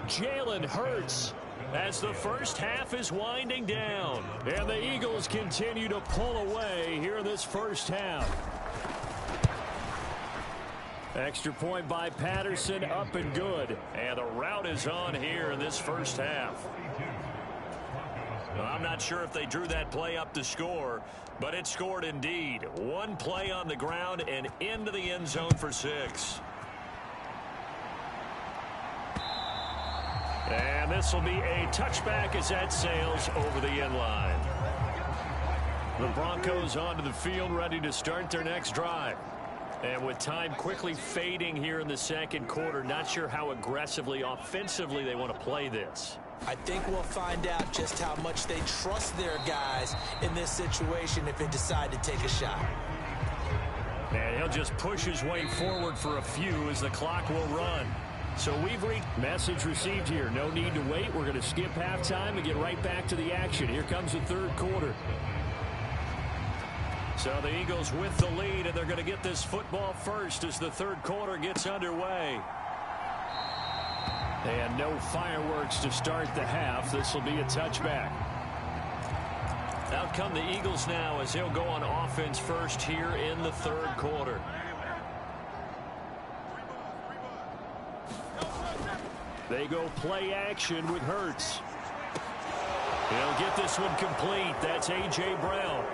Jalen Hurts as the first half is winding down. And the Eagles continue to pull away here in this first half. Extra point by Patterson, up and good. And the route is on here in this first half. Well, I'm not sure if they drew that play up to score, but it scored indeed. One play on the ground and into the end zone for 6. And this will be a touchback as that sails over the end line. The Broncos onto the field, ready to start their next drive. And with time quickly fading here in the second quarter, not sure how aggressively, offensively they want to play this. I think we'll find out just how much they trust their guys in this situation if they decide to take a shot. And he'll just push his way forward for a few as the clock will run. So we've reached message received here. No need to wait. We're going to skip halftime and get right back to the action. Here comes the third quarter. So the Eagles with the lead, and they're going to get this football first as the third quarter gets underway. And no fireworks to start the half. This will be a touchback. Out come the Eagles now as they'll go on offense first here in the third quarter. They go play action with Hurts. He'll get this one complete. That's A.J. Brown.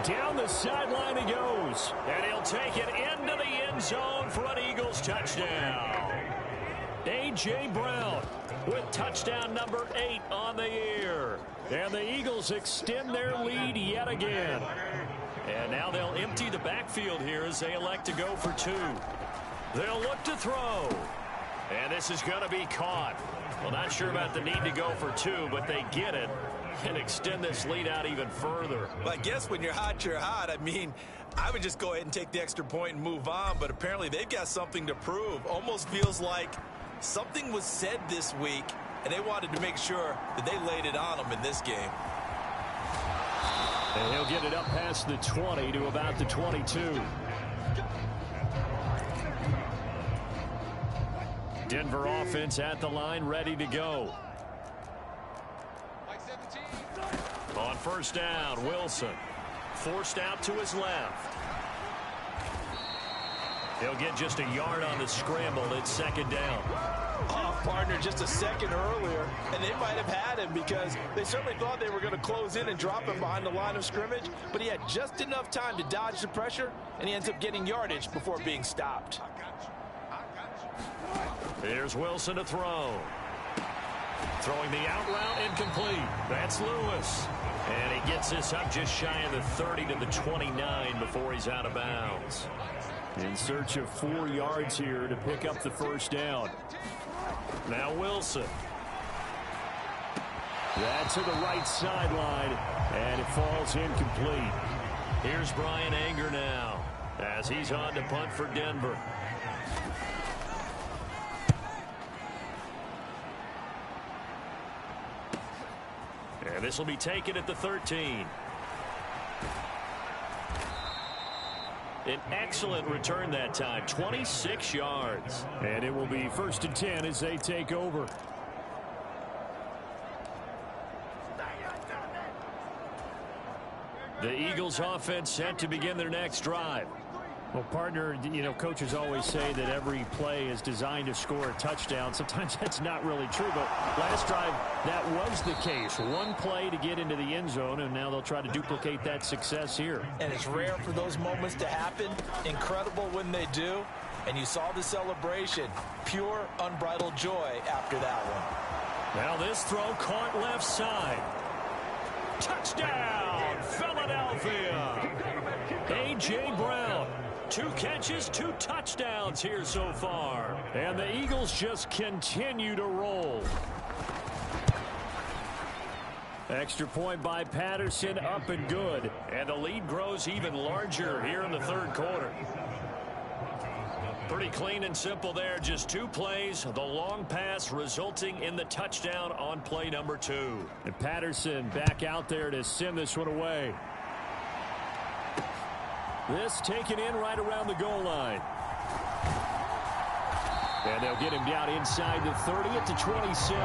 Down the sideline he goes. And he'll take it into the end zone for an Eagles touchdown. A.J. Brown with touchdown number 8 on the year. And the Eagles extend their lead yet again. And now they'll empty the backfield here as they elect to go for 2. They'll look to throw. And this is going to be caught. Well, not sure about the need to go for 2, but they get it and extend this lead out even further. But I guess when you're hot, you're hot. I mean, I would just go ahead and take the extra point and move on, but apparently they've got something to prove. Almost feels like something was said this week, and they wanted to make sure that they laid it on them in this game. And he'll get it up past the 20 to about the 22. Denver offense at the line, ready to go. On first down, Wilson forced out to his left. He'll get just a yard on the scramble. It's second down. Off partner just a second earlier, and they might have had him because they certainly thought they were going to close in and drop him behind the line of scrimmage, but he had just enough time to dodge the pressure, and he ends up getting yardage before being stopped. Here's Wilson to throw. Throwing the out route, incomplete. That's Lewis. And he gets this up just shy of the 30 to the 29 before he's out of bounds. In search of 4 yards here to pick up the first down. Now Wilson. That's to the right sideline, and it falls incomplete. Here's Brian Anger now as he's on to punt for Denver. And this will be taken at the 13. An excellent return that time, 26 yards. And it will be 1st and 10 as they take over. The Eagles offense set to begin their next drive. Well, partner, you know, coaches always say that every play is designed to score a touchdown. Sometimes that's not really true, but last drive, that was the case. One play to get into the end zone, and now they'll try to duplicate that success here. And it's rare for those moments to happen. Incredible when they do. And you saw the celebration. Pure, unbridled joy after that one. Now this throw caught left side. Touchdown, Philadelphia. A.J. Brown. 2 catches, 2 touchdowns here so far. And the Eagles just continue to roll. Extra point by Patterson, up and good. And the lead grows even larger here in the 3rd quarter. Pretty clean and simple there. Just 2 plays. The long pass resulting in the touchdown on play number 2. And Patterson back out there to send this one away. This taken in right around the goal line. And they'll get him down inside the 30 at the 27.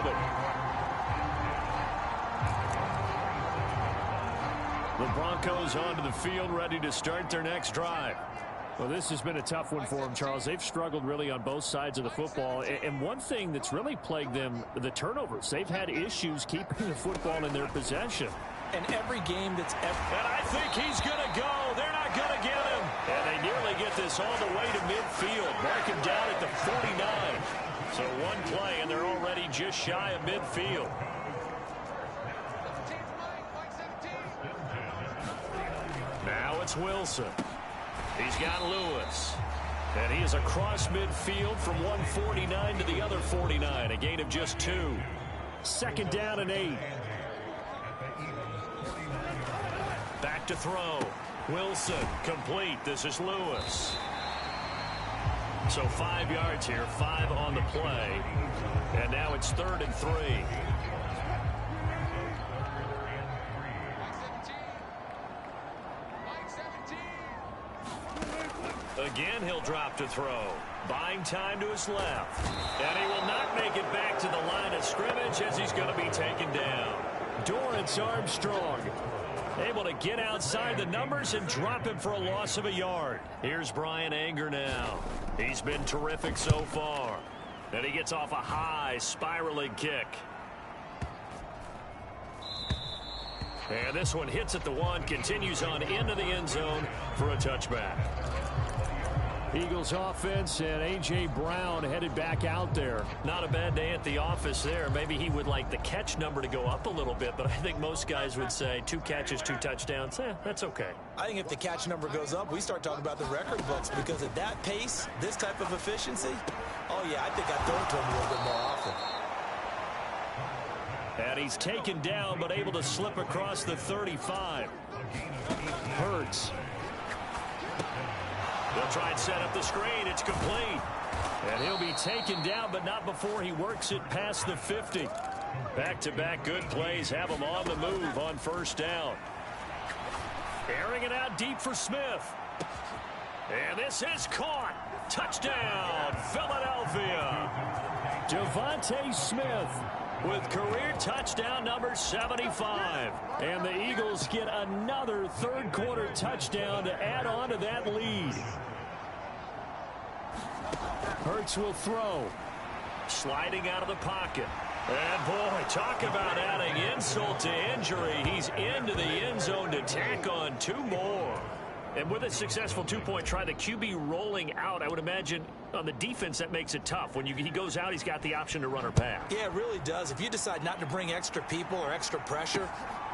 The Broncos onto the field, ready to start their next drive. Well, this has been a tough one for them, Charles. They've struggled really on both sides of the football. And one thing that's really plagued them, the turnovers. They've had issues keeping the football in their possession. And every game that's ever... And I think he's going to go. They're not going to get him. And they nearly get this all the way to midfield. Mark him down at the 49. So one play, and they're already just shy of midfield. Now it's Wilson. He's got Lewis. And he is across midfield from 149 to the other 49. A gain of just 2. 2nd down and 8. Back to throw. Wilson complete. This is Lewis. So 5 yards here, 5 on the play. And now it's 3rd and 3. Again, he'll drop to throw. Buying time to his left. And he will not make it back to the line of scrimmage as he's going to be taken down. Dorrance Armstrong able to get outside the numbers and drop him for a loss of a yard. Here's Brian Anger now. He's been terrific so far. And he gets off a high spiraling kick. And this one hits at the 1, continues on into the end zone for a touchback. Eagles offense and A.J. Brown headed back out there. Not a bad day at the office there. Maybe he would like the catch number to go up a little bit, but I think most guys would say 2 catches, 2 touchdowns. That's okay. I think if the catch number goes up, we start talking about the record books, because at that pace, this type of efficiency, oh yeah, I think I'd throw it to him a little bit more often. And he's taken down, but able to slip across the 35. Hurts. They'll try and set up the screen. It's complete. And he'll be taken down, but not before he works it past the 50. Back-to-back good plays have him on the move on first down. Airing it out deep for Smith. And this is caught. Touchdown, Philadelphia. Devontae Smith with career touchdown number 75. And the Eagles get another third-quarter touchdown to add on to that lead. Hurts will throw. Sliding out of the pocket. And, boy, talk about adding insult to injury. He's into the end zone to tack on 2 more. And with a successful 2-point try, the QB rolling out, I would imagine on the defense that makes it tough. When he goes out, he's got the option to run or pass. Yeah, it really does. If you decide not to bring extra people or extra pressure,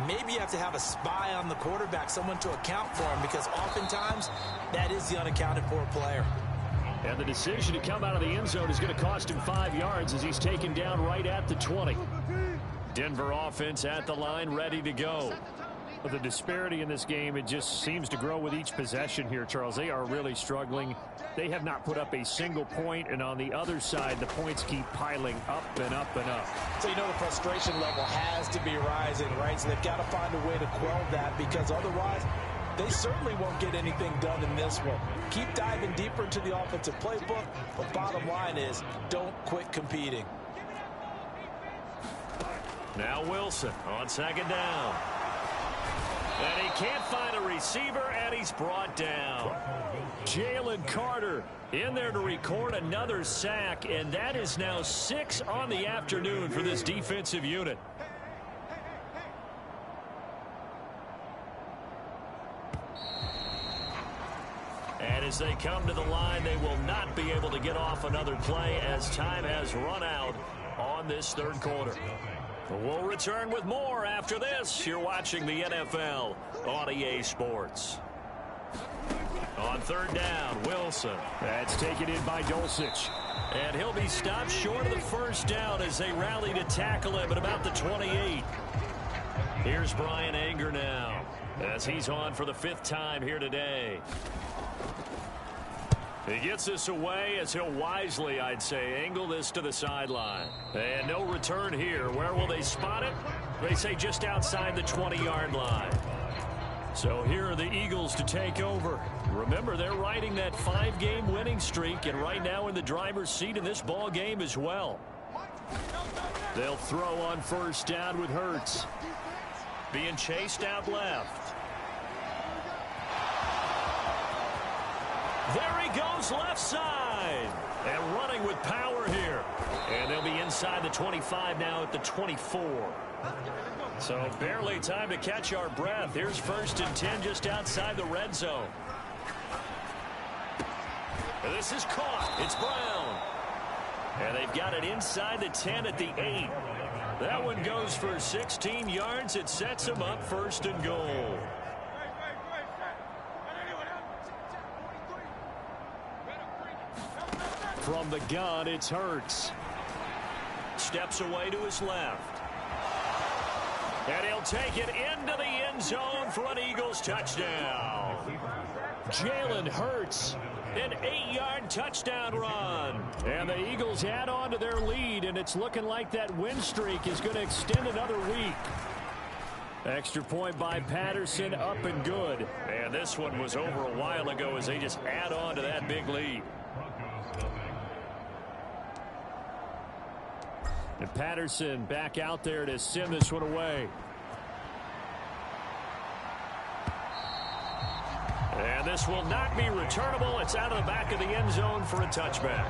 maybe you have to have a spy on the quarterback, someone to account for him, because oftentimes that is the unaccounted for player. And the decision to come out of the end zone is going to cost him 5 yards as he's taken down right at the 20. Denver offense at the line, ready to go. But the disparity in this game, it just seems to grow with each possession here, Charles. They are really struggling. They have not put up a single point, and on the other side, the points keep piling up and up and up. So you know the frustration level has to be rising, right? So they've got to find a way to quell that, because otherwise they certainly won't get anything done in this one. Keep diving deeper into the offensive playbook, but bottom line is don't quit competing. Now Wilson on second down. And he can't find a receiver, and he's brought down. Jalen Carter in there to record another sack, and that is now 6 on the afternoon for this defensive unit. And as they come to the line, they will not be able to get off another play as time has run out on this third quarter. We'll return with more after this. You're watching the NFL on EA Sports. On third down, Wilson. That's taken in by Dulcich. And he'll be stopped short of the first down as they rally to tackle him at about the 28. Here's Brian Anger now as he's on for the 5th time here today. He gets this away as he'll wisely, I'd say, angle this to the sideline. And no return here. Where will they spot it? They say just outside the 20-yard line. So here are the Eagles to take over. Remember, they're riding that 5-game winning streak, and right now in the driver's seat in this ball game as well. They'll throw on first down with Hurts. Being chased out left. There he goes left side. And running with power here. And they'll be inside the 25 now at the 24. So barely time to catch our breath. Here's 1st and 10 just outside the red zone. And this is caught. It's Brown. And they've got it inside the 10 at the 8. That one goes for 16 yards. It sets them up 1st and goal. From the gun, it's Hurts. Steps away to his left. And he'll take it into the end zone for an Eagles touchdown. Jalen Hurts. An 8-yard touchdown run. And the Eagles add on to their lead, and it's looking like that win streak is going to extend another week. Extra point by Patterson, up and good. And this one was over a while ago as they just add on to that big lead. And Patterson back out there to send this one away. And this will not be returnable. It's out of the back of the end zone for a touchback.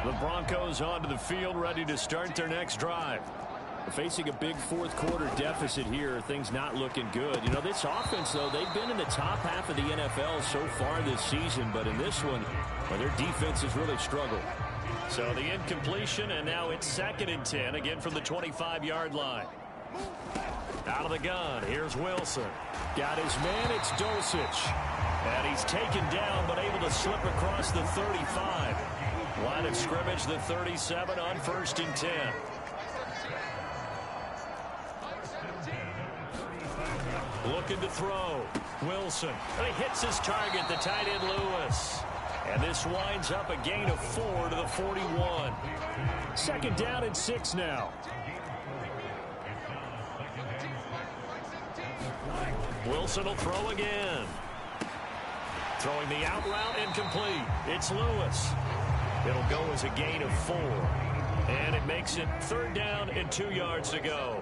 The Broncos onto the field, ready to start their next drive. facing a big fourth quarter deficit here. Things not looking good. You know, this offense, though, they've been in the top half of the NFL so far this season, but in this one, well, their defense has really struggled. So the incompletion, and now it's 2nd and 10, again from the 25-yard line. Out of the gun, here's Wilson. Got his man, it's Dulcich. And he's taken down, but able to slip across the 35. Line of scrimmage, the 37 on 1st and 10. Looking to throw. Wilson. And he hits his target, the tight end Lewis. And this winds up a gain of 4 to the 41. 2nd down and 6 now. Wilson will throw again. Throwing the out route, incomplete. It's Lewis. It'll go as a gain of 4. And it makes it 3rd down and 2 yards to go.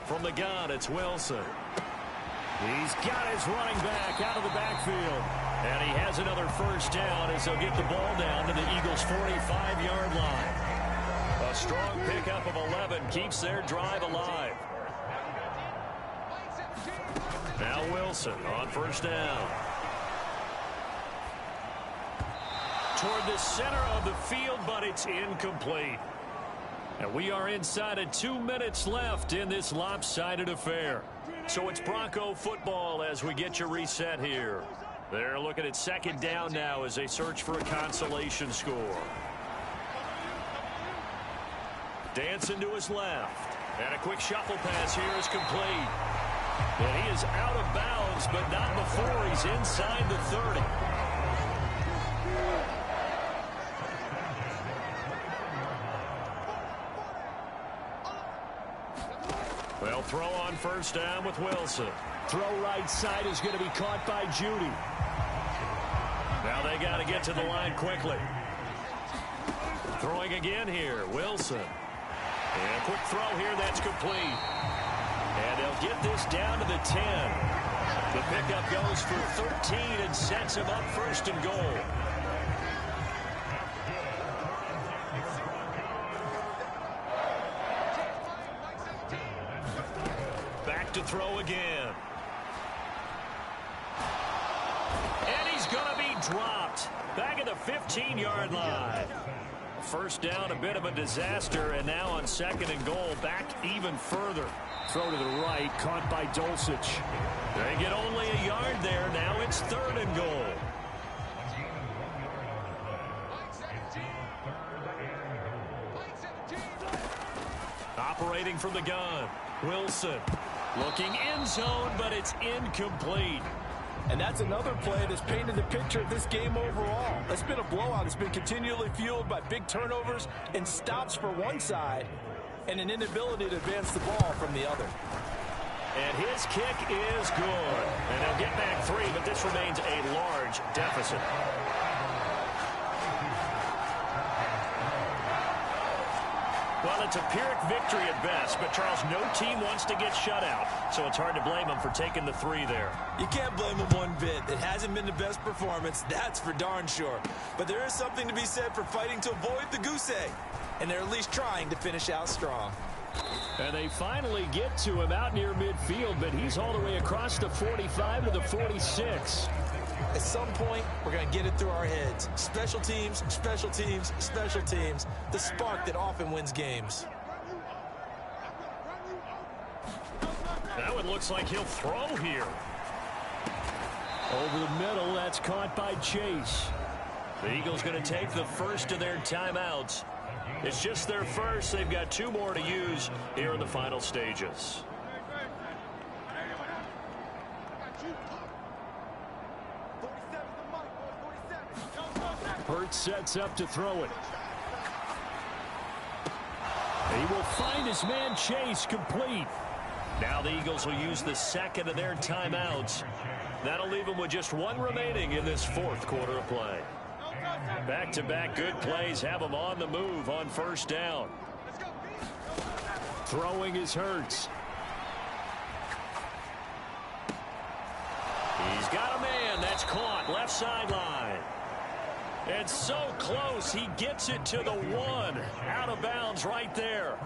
From the gun, it's Wilson. He's got his running back out of the backfield. And he has another 1st down as they'll get the ball down to the Eagles' 45-yard line. A strong pickup of 11 keeps their drive alive. Now Wilson on 1st down. Toward the center of the field, but it's incomplete. And we are inside of 2 minutes left in this lopsided affair. So it's Bronco football as we get you reset here. They're looking at 2nd down now as they search for a consolation score. Dancing to his left. And a quick shuffle pass here is complete. And he is out of bounds, but not before he's inside the 30. Well, throw on 1st down with Wilson. Throw right side is going to be caught by Judy. Now they got to get to the line quickly. Throwing again here, Wilson. And a quick throw here, that's complete. And they'll get this down to the 10. The pickup goes for 13 and sets him up 1st and goal. Back to throw again. And he's going to be dropped. Back at the 15-yard line. 1st down, a bit of a disaster, and now on 2nd and goal, back even further. Throw to the right, caught by Dulcich. They get only a yard there. Now it's 3rd and goal. Operating from the gun, Wilson. Looking end zone, but it's incomplete. And that's another play that's painted the picture of this game overall. It's been a blowout. It's been continually fueled by big turnovers and stops for one side and an inability to advance the ball from the other. And his kick is good. And they'll get back 3, but this remains a large deficit. Well, it's a Pyrrhic victory at best, but Charles, no team wants to get shut out, so it's hard to blame them for taking the 3 there. You can't blame them one bit. It hasn't been the best performance, that's for darn sure. But there is something to be said for fighting to avoid the goose egg, and they're at least trying to finish out strong. And they finally get to him out near midfield, but he's all the way across the 45 to the 46. At some point, we're going to get it through our heads. Special teams, special teams, special teams. The spark that often wins games. That one looks like he'll throw here. Over the middle, that's caught by Chase. The Eagles going to take the first of their timeouts. It's just their first. They've got 2 more to use here in the final stages. Hurts sets up to throw it. He will find his man Chase, complete. Now the Eagles will use the 2nd of their timeouts. That'll leave them with just 1 remaining in this 4th quarter of play. Back-to-back good plays have them on the move on 1st down. Throwing is Hurts. He's got a man. That's caught. Left sideline. And so close. He gets it to the 1. Out of bounds right there.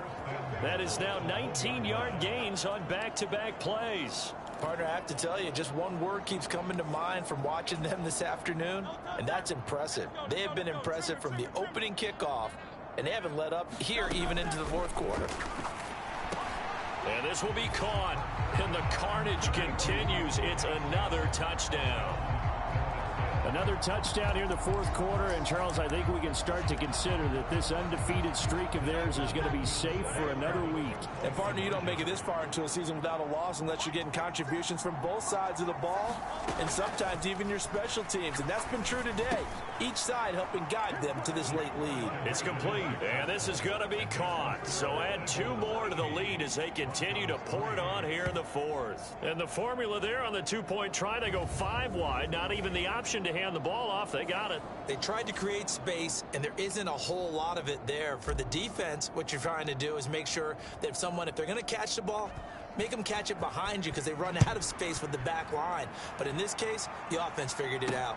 That is now 19-yard gains on back-to-back plays. Partner, I have to tell you, just one word keeps coming to mind from watching them this afternoon, and that's impressive. They have been impressive from the opening kickoff, and they haven't let up here even into the fourth quarter. And this will be caught, and the carnage continues. It's another touchdown. Another touchdown here in the fourth quarter, and Charles, I think we can start to consider that this undefeated streak of theirs is going to be safe for another week. And partner, you don't make it this far into a season without a loss unless you're getting contributions from both sides of the ball, and sometimes even your special teams, and that's been true today. Each side helping guide them to this late lead. It's complete, and this is going to be caught. So add 2 more to the lead as they continue to pour it on here in the fourth. And the formula there on the 2-point try to go 5 wide, not even the option to hand the ball off. They got it. They tried to create space, and there isn't a whole lot of it there. For the defense, what you're trying to do is make sure that if they're going to catch the ball, make them catch it behind you because they run out of space with the back line. But in this case, the offense figured it out.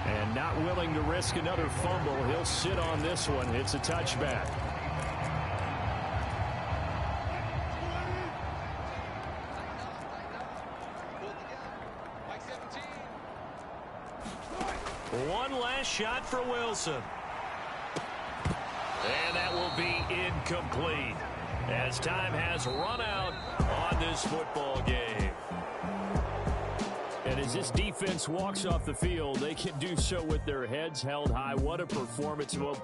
And not willing to risk another fumble. He'll sit on this one. It's a touchback. One last shot for Wilson. And that will be incomplete as time has run out on this football game. And as this defense walks off the field, they can do so with their heads held high. What a performance. Well,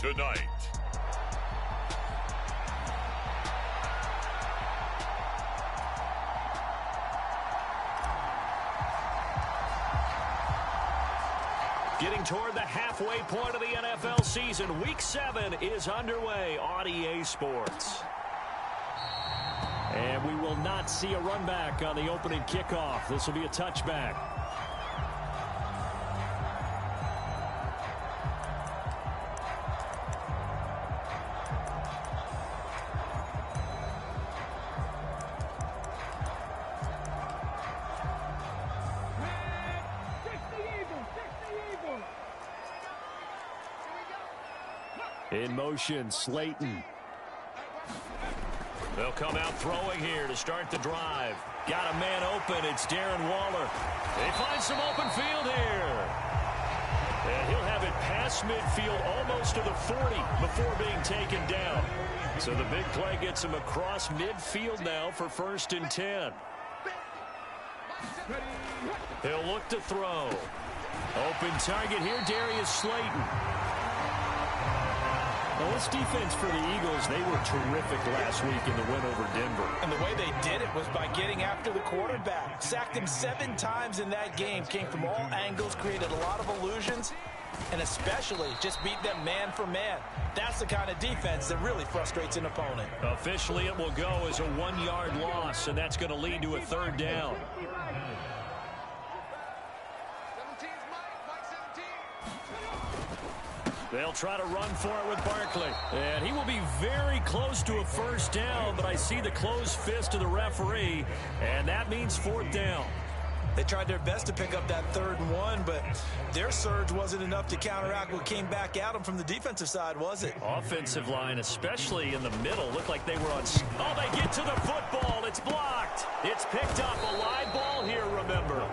tonight. getting toward the halfway point of the NFL season. Week 7 is underway on EA Sports. And we will not see a run back on the opening kickoff. This will be a touchback. In motion, Slayton. They'll come out throwing here to start the drive. Got a man open. It's Darren Waller. They find some open field here. And he'll have it past midfield, almost to the 40 before being taken down. So the big play gets him across midfield now for 1st and 10. He'll look to throw. Open target here, Darius Slayton. Well, this defense for the Eagles, they were terrific last week in the win over Denver. And the way they did it was by getting after the quarterback. Sacked him 7 times in that game. Came from all angles, created a lot of illusions, and especially just beat them man for man. That's the kind of defense that really frustrates an opponent. Officially, it will go as a 1-yard loss, and that's going to lead to a 3rd down. They'll try to run for it with Barkley. And he will be very close to a 1st down, but I see the closed fist of the referee, and that means 4th down. They tried their best to pick up that 3rd and 1, but their surge wasn't enough to counteract what came back at them from the defensive side, was it? Offensive line, especially in the middle, looked like they were on... Oh, they get to the football. It's blocked. It's picked up. A live ball here, remember.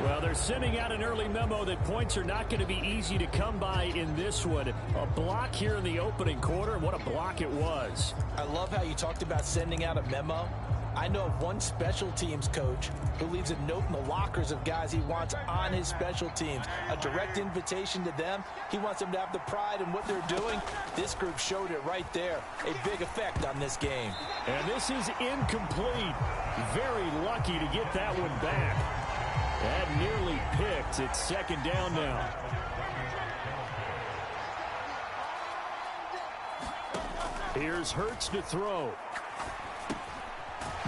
Well, they're sending out an early memo that points are not going to be easy to come by in this one. A block here in the opening quarter, and what a block it was. I love how you talked about sending out a memo. I know of one special teams coach who leaves a note in the lockers of guys he wants on his special teams. A direct invitation to them. He wants them to have the pride in what they're doing. This group showed it right there. A big effect on this game. And this is incomplete. Very lucky to get that one back. That nearly picked. It's 2nd down now. Here's Hurts to throw.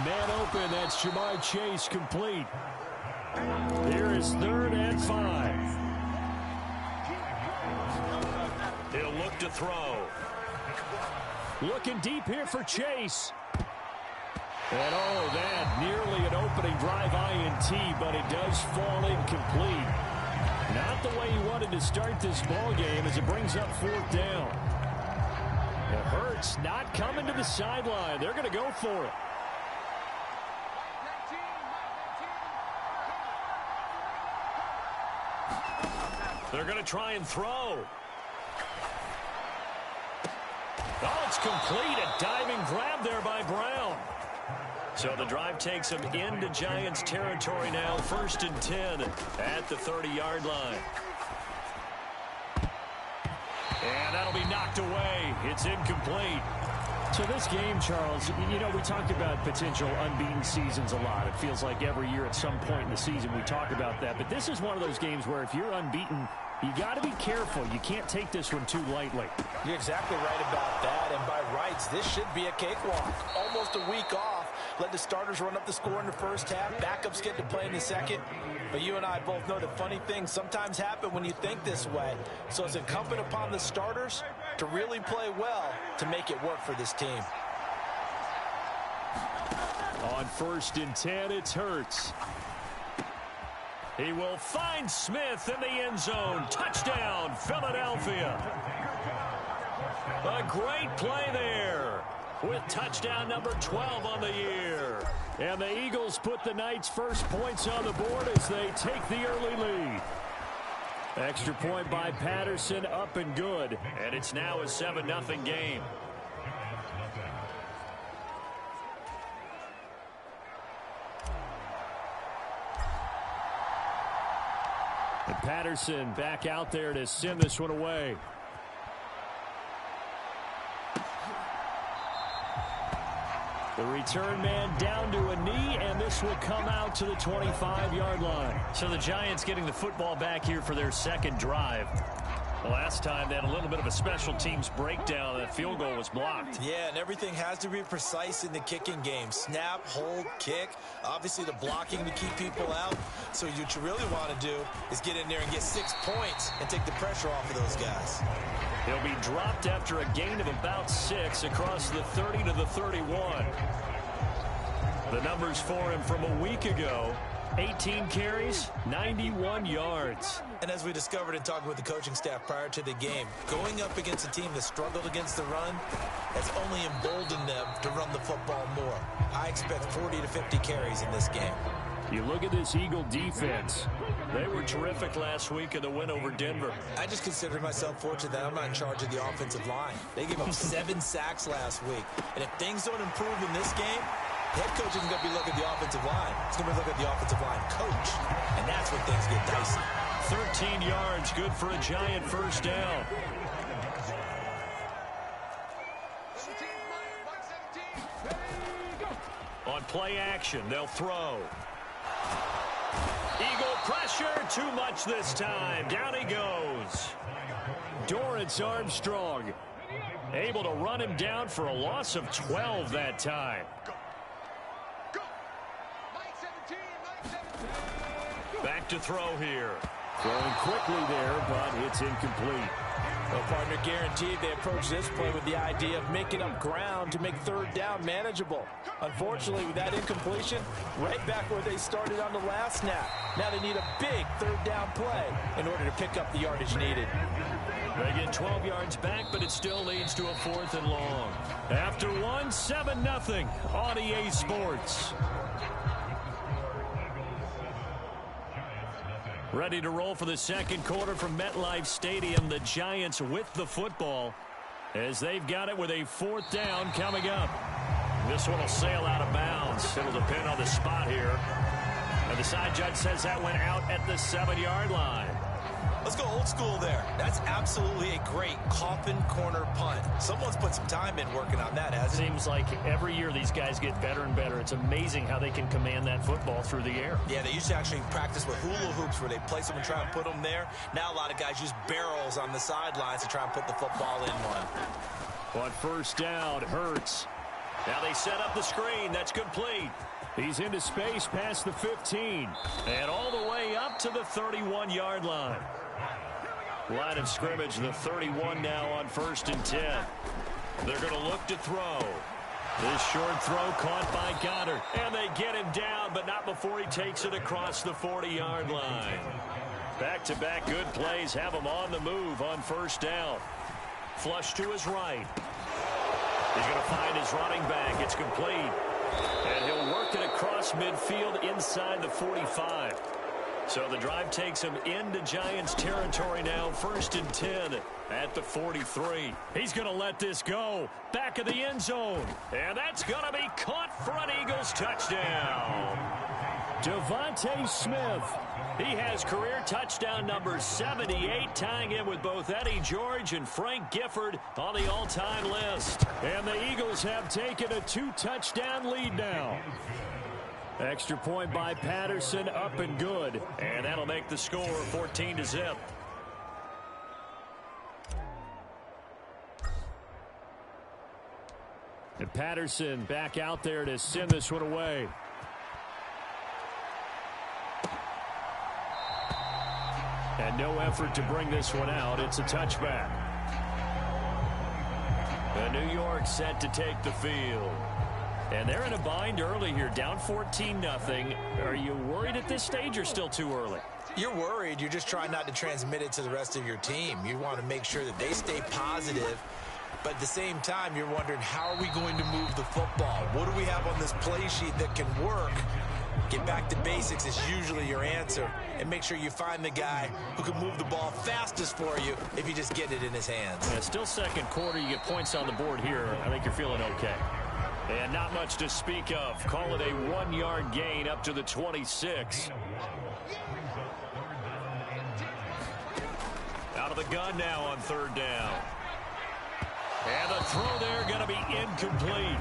Man open. That's Jamar Chase complete. Here is 3rd and 5. He'll look to throw. Looking deep here for Chase. And oh, that nearly an opening drive INT, but it does fall incomplete. Not the way he wanted to start this ball game as it brings up 4th down. It hurts not coming to the sideline. They're going to go for it. They're going to try and throw. Oh, it's complete. A diving grab there by Brown. So the drive takes him into Giants territory now. 1st and 10 at the 30-yard line. And that'll be knocked away. It's incomplete. So this game, Charles, you know, we talk about potential unbeaten seasons a lot. It feels like every year at some point in the season we talk about that. But this is one of those games where if you're unbeaten, you got to be careful. You can't take this one too lightly. You're exactly right about that. And by rights, this should be a cakewalk. Almost a week off. Let the starters run up the score in the 1st half. Backups get to play in the 2nd. But you and I both know that funny things sometimes happen when you think this way. So it's incumbent upon the starters to really play well to make it work for this team. On 1st and 10, it's Hurts. He will find Smith in the end zone. Touchdown, Philadelphia. A great play there with touchdown number 12 on the year. And the Eagles put the Knights' first points on the board as they take the early lead. Extra point by Patterson, up and good. And it's now a 7-0 game. And Patterson back out there to send this one away. The return man down to a knee, and this will come out to the 25-yard line. So the Giants getting the football back here for their 2nd drive. The last time they had a little bit of a special teams breakdown. That field goal was blocked. Yeah, and everything has to be precise in the kicking game. Snap, hold, kick. Obviously the blocking to keep people out. So what you really want to do is get in there and get 6 points and take the pressure off of those guys. He'll be dropped after a gain of about 6 across the 30 to the 31. The numbers for him from a week ago: 18 carries, 91 yards. And as we discovered in talking with the coaching staff prior to the game, going up against a team that struggled against the run has only emboldened them to run the football more. I expect 40 to 50 carries in this game. You look at this Eagle defense. They were terrific last week in the win over Denver. I just consider myself fortunate that I'm not in charge of the offensive line. They gave up 7 sacks last week. And if things don't improve in this game, head coach isn't going to be looking at the offensive line. He's going to be looking at the offensive line coach. And that's when things get dicey. 13 yards, good for a Giant first down. On play action, they'll throw. Eagle pressure, too much this time. Down he goes. Dorrance Armstrong able to run him down for a loss of 12 that time. Back to throw here. Throwing quickly there, but it's incomplete. Well, partner, guaranteed they approach this play with the idea of making up ground to make third down manageable. Unfortunately, with that incompletion, right back where they started on the last snap. Now they need a big third down play in order to pick up the yardage needed. They get 12 yards back, but it still leads to a 4th and long. After 7-0 on EA Sports. Ready to roll for the second quarter from MetLife Stadium. The Giants with the football as they've got it with a 4th down coming up. This one will sail out of bounds. It'll depend on the spot here. And the side judge says that went out at the 7-yard line. Let's go old school there. That's absolutely a great coffin corner punt. Someone's put some time in working on that, hasn't it? Seems like every year these guys get better and better. It's amazing how they can command that football through the air. Yeah, they used to actually practice with hula hoops where they place them and try and put them there. Now a lot of guys use barrels on the sidelines to try and put the football in one. On first down, Hurts. Now they set up the screen. That's complete. He's into space past the 15. And all the way up to the 31-yard line. Line of scrimmage, the 31 now on 1st and 10. They're going to look to throw. This short throw caught by Goddard. And they get him down, but not before he takes it across the 40-yard line. Back-to-back good plays have him on the move on first down. Flush to his right. He's going to find his running back. It's complete. And he'll work it across midfield inside the 45. So the drive takes him into Giants territory now. 1st and 10 at the 43. He's going to let this go. Back of the end zone. And that's going to be caught for an Eagles touchdown. Devontae Smith. He has career touchdown number 78, tying him with both Eddie George and Frank Gifford on the all-time list. And the Eagles have taken a 2-touchdown lead now. Extra point by Patterson, up and good. And that'll make the score 14-0. And Patterson back out there to send this one away. And no effort to bring this one out. It's a touchback. And New York set to take the field. And they're in a bind early here, down 14-0. Are you worried at this stage or still too early? You're worried. You're just trying not to transmit it to the rest of your team. You want to make sure that they stay positive. But at the same time, you're wondering, how are we going to move the football? What do we have on this play sheet that can work? Get back to basics is usually your answer. And make sure you find the guy who can move the ball fastest for you if you just get it in his hands. Yeah, still second quarter. You get points on the board here. I think you're feeling okay. And not much to speak of. Call it a 1-yard gain up to the 26. Out of the gun now on 3rd down. And the throw there going to be incomplete.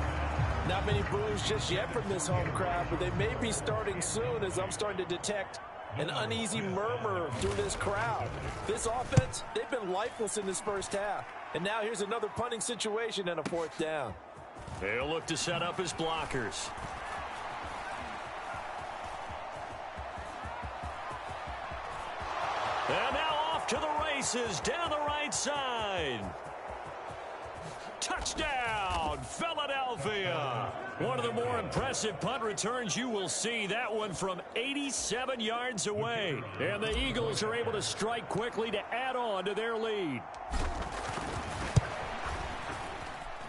Not many boos just yet from this home crowd, but they may be starting soon as I'm starting to detect an uneasy murmur through this crowd. This offense, they've been lifeless in this first half. And now here's another punting situation and a 4th down. They'll look to set up his blockers. And now off to the races down the right side. Touchdown, Philadelphia. One of the more impressive punt returns you will see. That one from 87 yards away. And the Eagles are able to strike quickly to add on to their lead.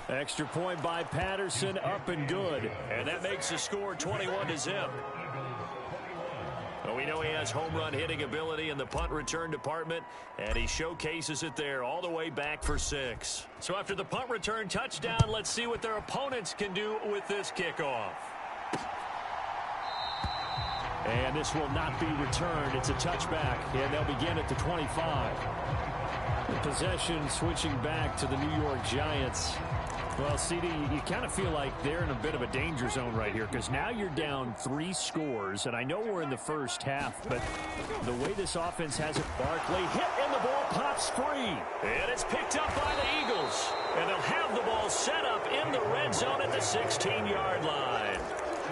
Extra point by Patterson, up and good. And that makes the score 21-0. Well, we know he has home run hitting ability in the punt return department, and he showcases it there all the way back for 6. So after the punt return touchdown, let's see what their opponents can do with this kickoff. And this will not be returned. It's a touchback, and they'll begin at the 25. The possession switching back to the New York Giants. Well, CD, you kind of feel like they're in a bit of a danger zone right here because now you're down 3 scores, and I know we're in the first half, but the way this offense has it, Barkley hit and the ball pops free. And it's picked up by the Eagles, and they'll have the ball set up in the red zone at the 16-yard line.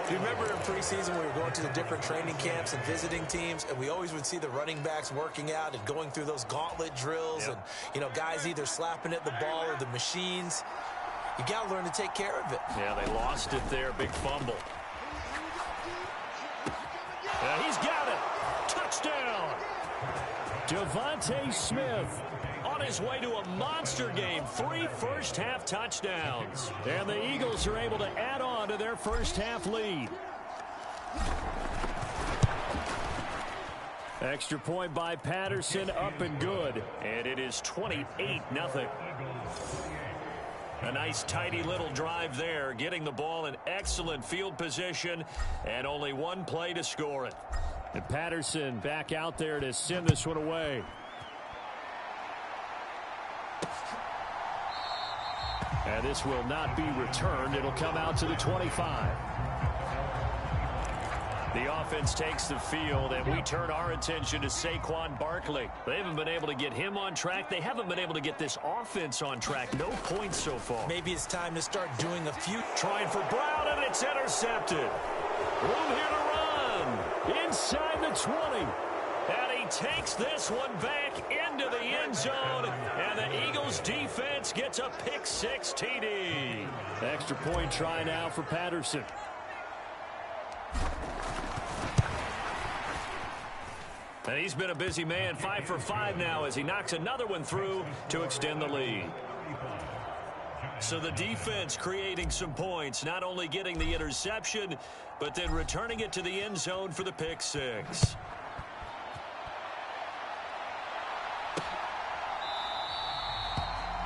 Do you remember in preseason we were going to the different training camps and visiting teams, and we always would see the running backs working out and going through those gauntlet drills, and, you know, guys either slapping at the ball or the machines. You got to learn to take care of it. Yeah, they lost it there. Big fumble. He's got it. Touchdown. Devontae Smith on his way to a monster game. 3 first-half touchdowns. And the Eagles are able to add on to their first-half lead. Extra point by Patterson, up and good. And it is 28-0. A nice, tidy little drive there, getting the ball in excellent field position, and only 1 play to score it. And Patterson back out there to send this one away. And this will not be returned. It'll come out to the 25. The offense takes the field, and we turn our attention to Saquon Barkley. They haven't been able to get him on track. They haven't been able to get this offense on track. No points so far. Maybe it's time to start doing a few. Trying for Brown, and it's intercepted. Room here to run. Inside the 20. And he takes this one back into the end zone, and the Eagles defense gets a pick-6 TD. Extra point try now for Patterson. And he's been a busy man, 5 for 5 now as he knocks another one through to extend the lead. So the defense creating some points, not only getting the interception, but then returning it to the end zone for the pick-6.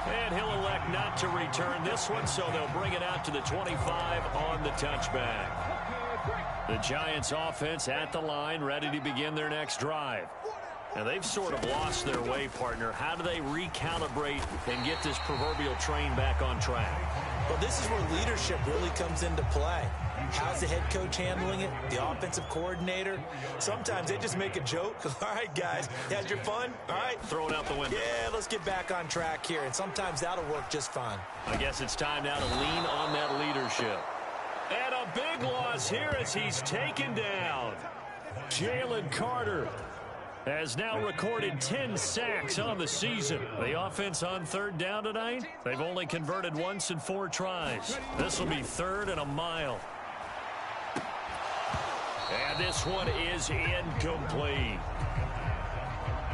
And he'll elect not to return this one, so they'll bring it out to the 25 on the touchback. The Giants offense at the line, ready to begin their next drive. Now they've sort of lost their way, partner. How do they recalibrate and get this proverbial train back on track? Well, this is where leadership really comes into play. How's the head coach handling it? The offensive coordinator? Sometimes they just make a joke. All right, guys, had your fun? All right. Throw it out the window. Yeah, let's get back on track here. And sometimes that'll work just fine. I guess it's time now to lean on that leadership. And a big loss here as he's taken down. Jalen Carter has now recorded 10 sacks on the season. The offense on 3rd down tonight, they've only converted once in 4 tries. This will be 3rd and a mile. And this one is incomplete.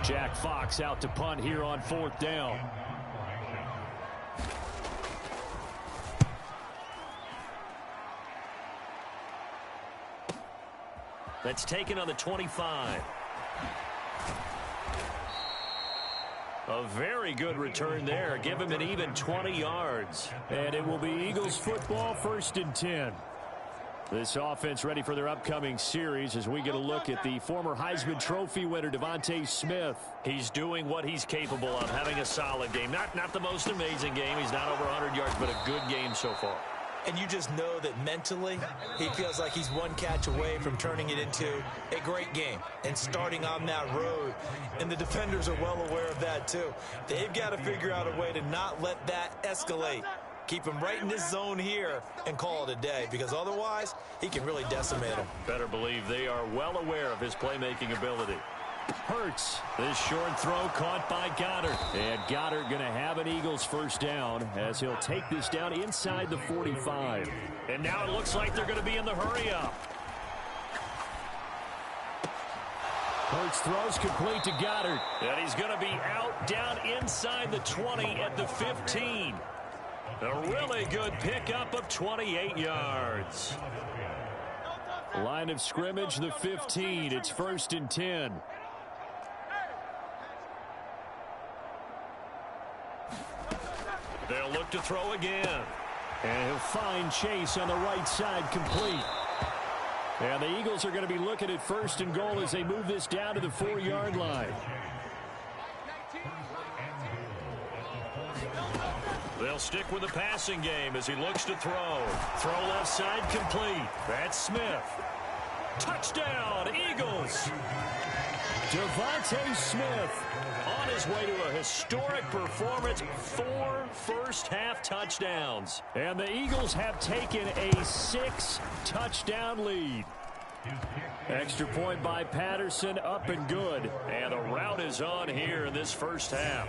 Jack Fox out to punt here on 4th down. That's taken on the 25. A very good return there. Give him an even 20 yards. And it will be Eagles football, 1st and 10. This offense ready for their upcoming series as we get a look at the former Heisman Trophy winner, Devontae Smith. He's doing what he's capable of, having a solid game. Not the most amazing game. He's not over 100 yards, but a good game so far. And you just know that mentally, he feels like he's one catch away from turning it into a great game and starting on that road. And the defenders are well aware of that, too. They've got to figure out a way to not let that escalate. Keep him right in this zone here and call it a day, because otherwise, he can really decimate him. Better believe they are well aware of his playmaking ability. Hurts. This short throw caught by Goddard. And Goddard going to have an Eagles 1st down as he'll take this down inside the 45. And now it looks like they're going to be in the hurry-up. Hurts throws complete to Goddard. And he's going to be out down inside the 20 at the 15. A really good pickup of 28 yards. Line of scrimmage, the 15. It's 1st and 10. They'll look to throw again. And he'll find Chase on the right side, complete. And the Eagles are going to be looking at 1st and goal as they move this down to the 4-yard line. They'll stick with the passing game as he looks to throw. Throw left side, complete. That's Smith. Touchdown, Eagles. Devontae Smith on his way to a historic performance, 4 first-half touchdowns. And the Eagles have taken a 6-touchdown lead. Extra point by Patterson, up and good. And the route is on here in this first half.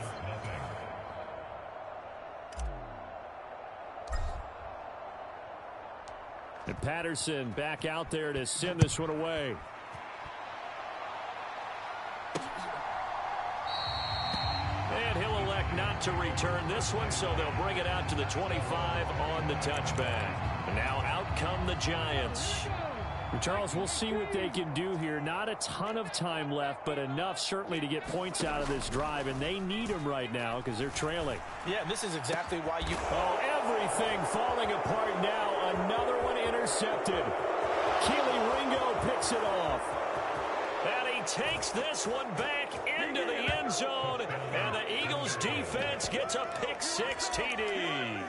And Patterson back out there to send this one away. And he'll elect not to return this one, so they'll bring it out to the 25 on the touchback. And now out come the Giants. Charles, we'll see what they can do here. Not a ton of time left, but enough certainly to get points out of this drive, and they need them right now because they're trailing. Yeah, this is exactly why you... Oh, everything falling apart now. Another one intercepted. Keely Ringo picks it off. And he takes this one back into the end zone, and the Eagles defense gets a pick-6 TD.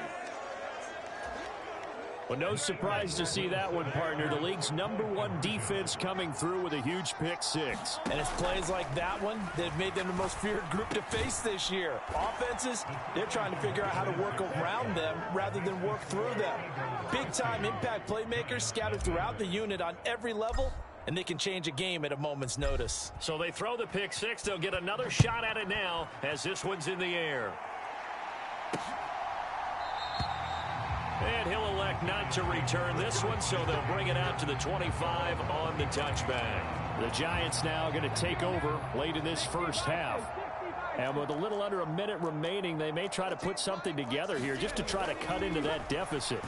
Well, no surprise to see that one, partner. The league's #1 defense coming through with a huge pick-6. And it's plays like that one that have made them the most feared group to face this year. Offenses, they're trying to figure out how to work around them rather than work through them. Big-time impact playmakers scattered throughout the unit on every level, and they can change a game at a moment's notice. So they throw the pick-6. They'll get another shot at it now as this one's in the air. And he'll elect not to return this one, so they'll bring it out to the 25 on the touchback. The Giants now going to take over late in this first half. And with a little under a minute remaining, they may try to put something together here just to try to cut into that deficit.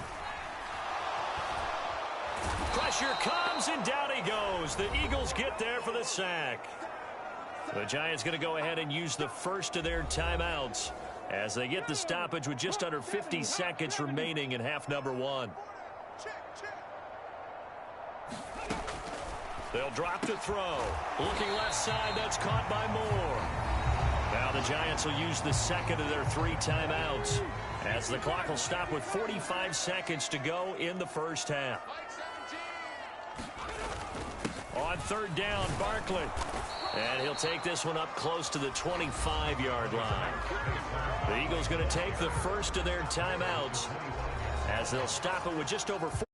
Pressure comes, and down he goes. The Eagles get there for the sack. The Giants going to go ahead and use the first of their timeouts as they get the stoppage with just under 50 seconds remaining in half number 1. They'll drop to throw. Looking left side, that's caught by Moore. Now the Giants will use the second of their 3 timeouts as the clock will stop with 45 seconds to go in the first half. On 3rd down, Barkley. And he'll take this one up close to the 25-yard line. The Eagles going to take the first of their timeouts as they'll stop it with just over 4.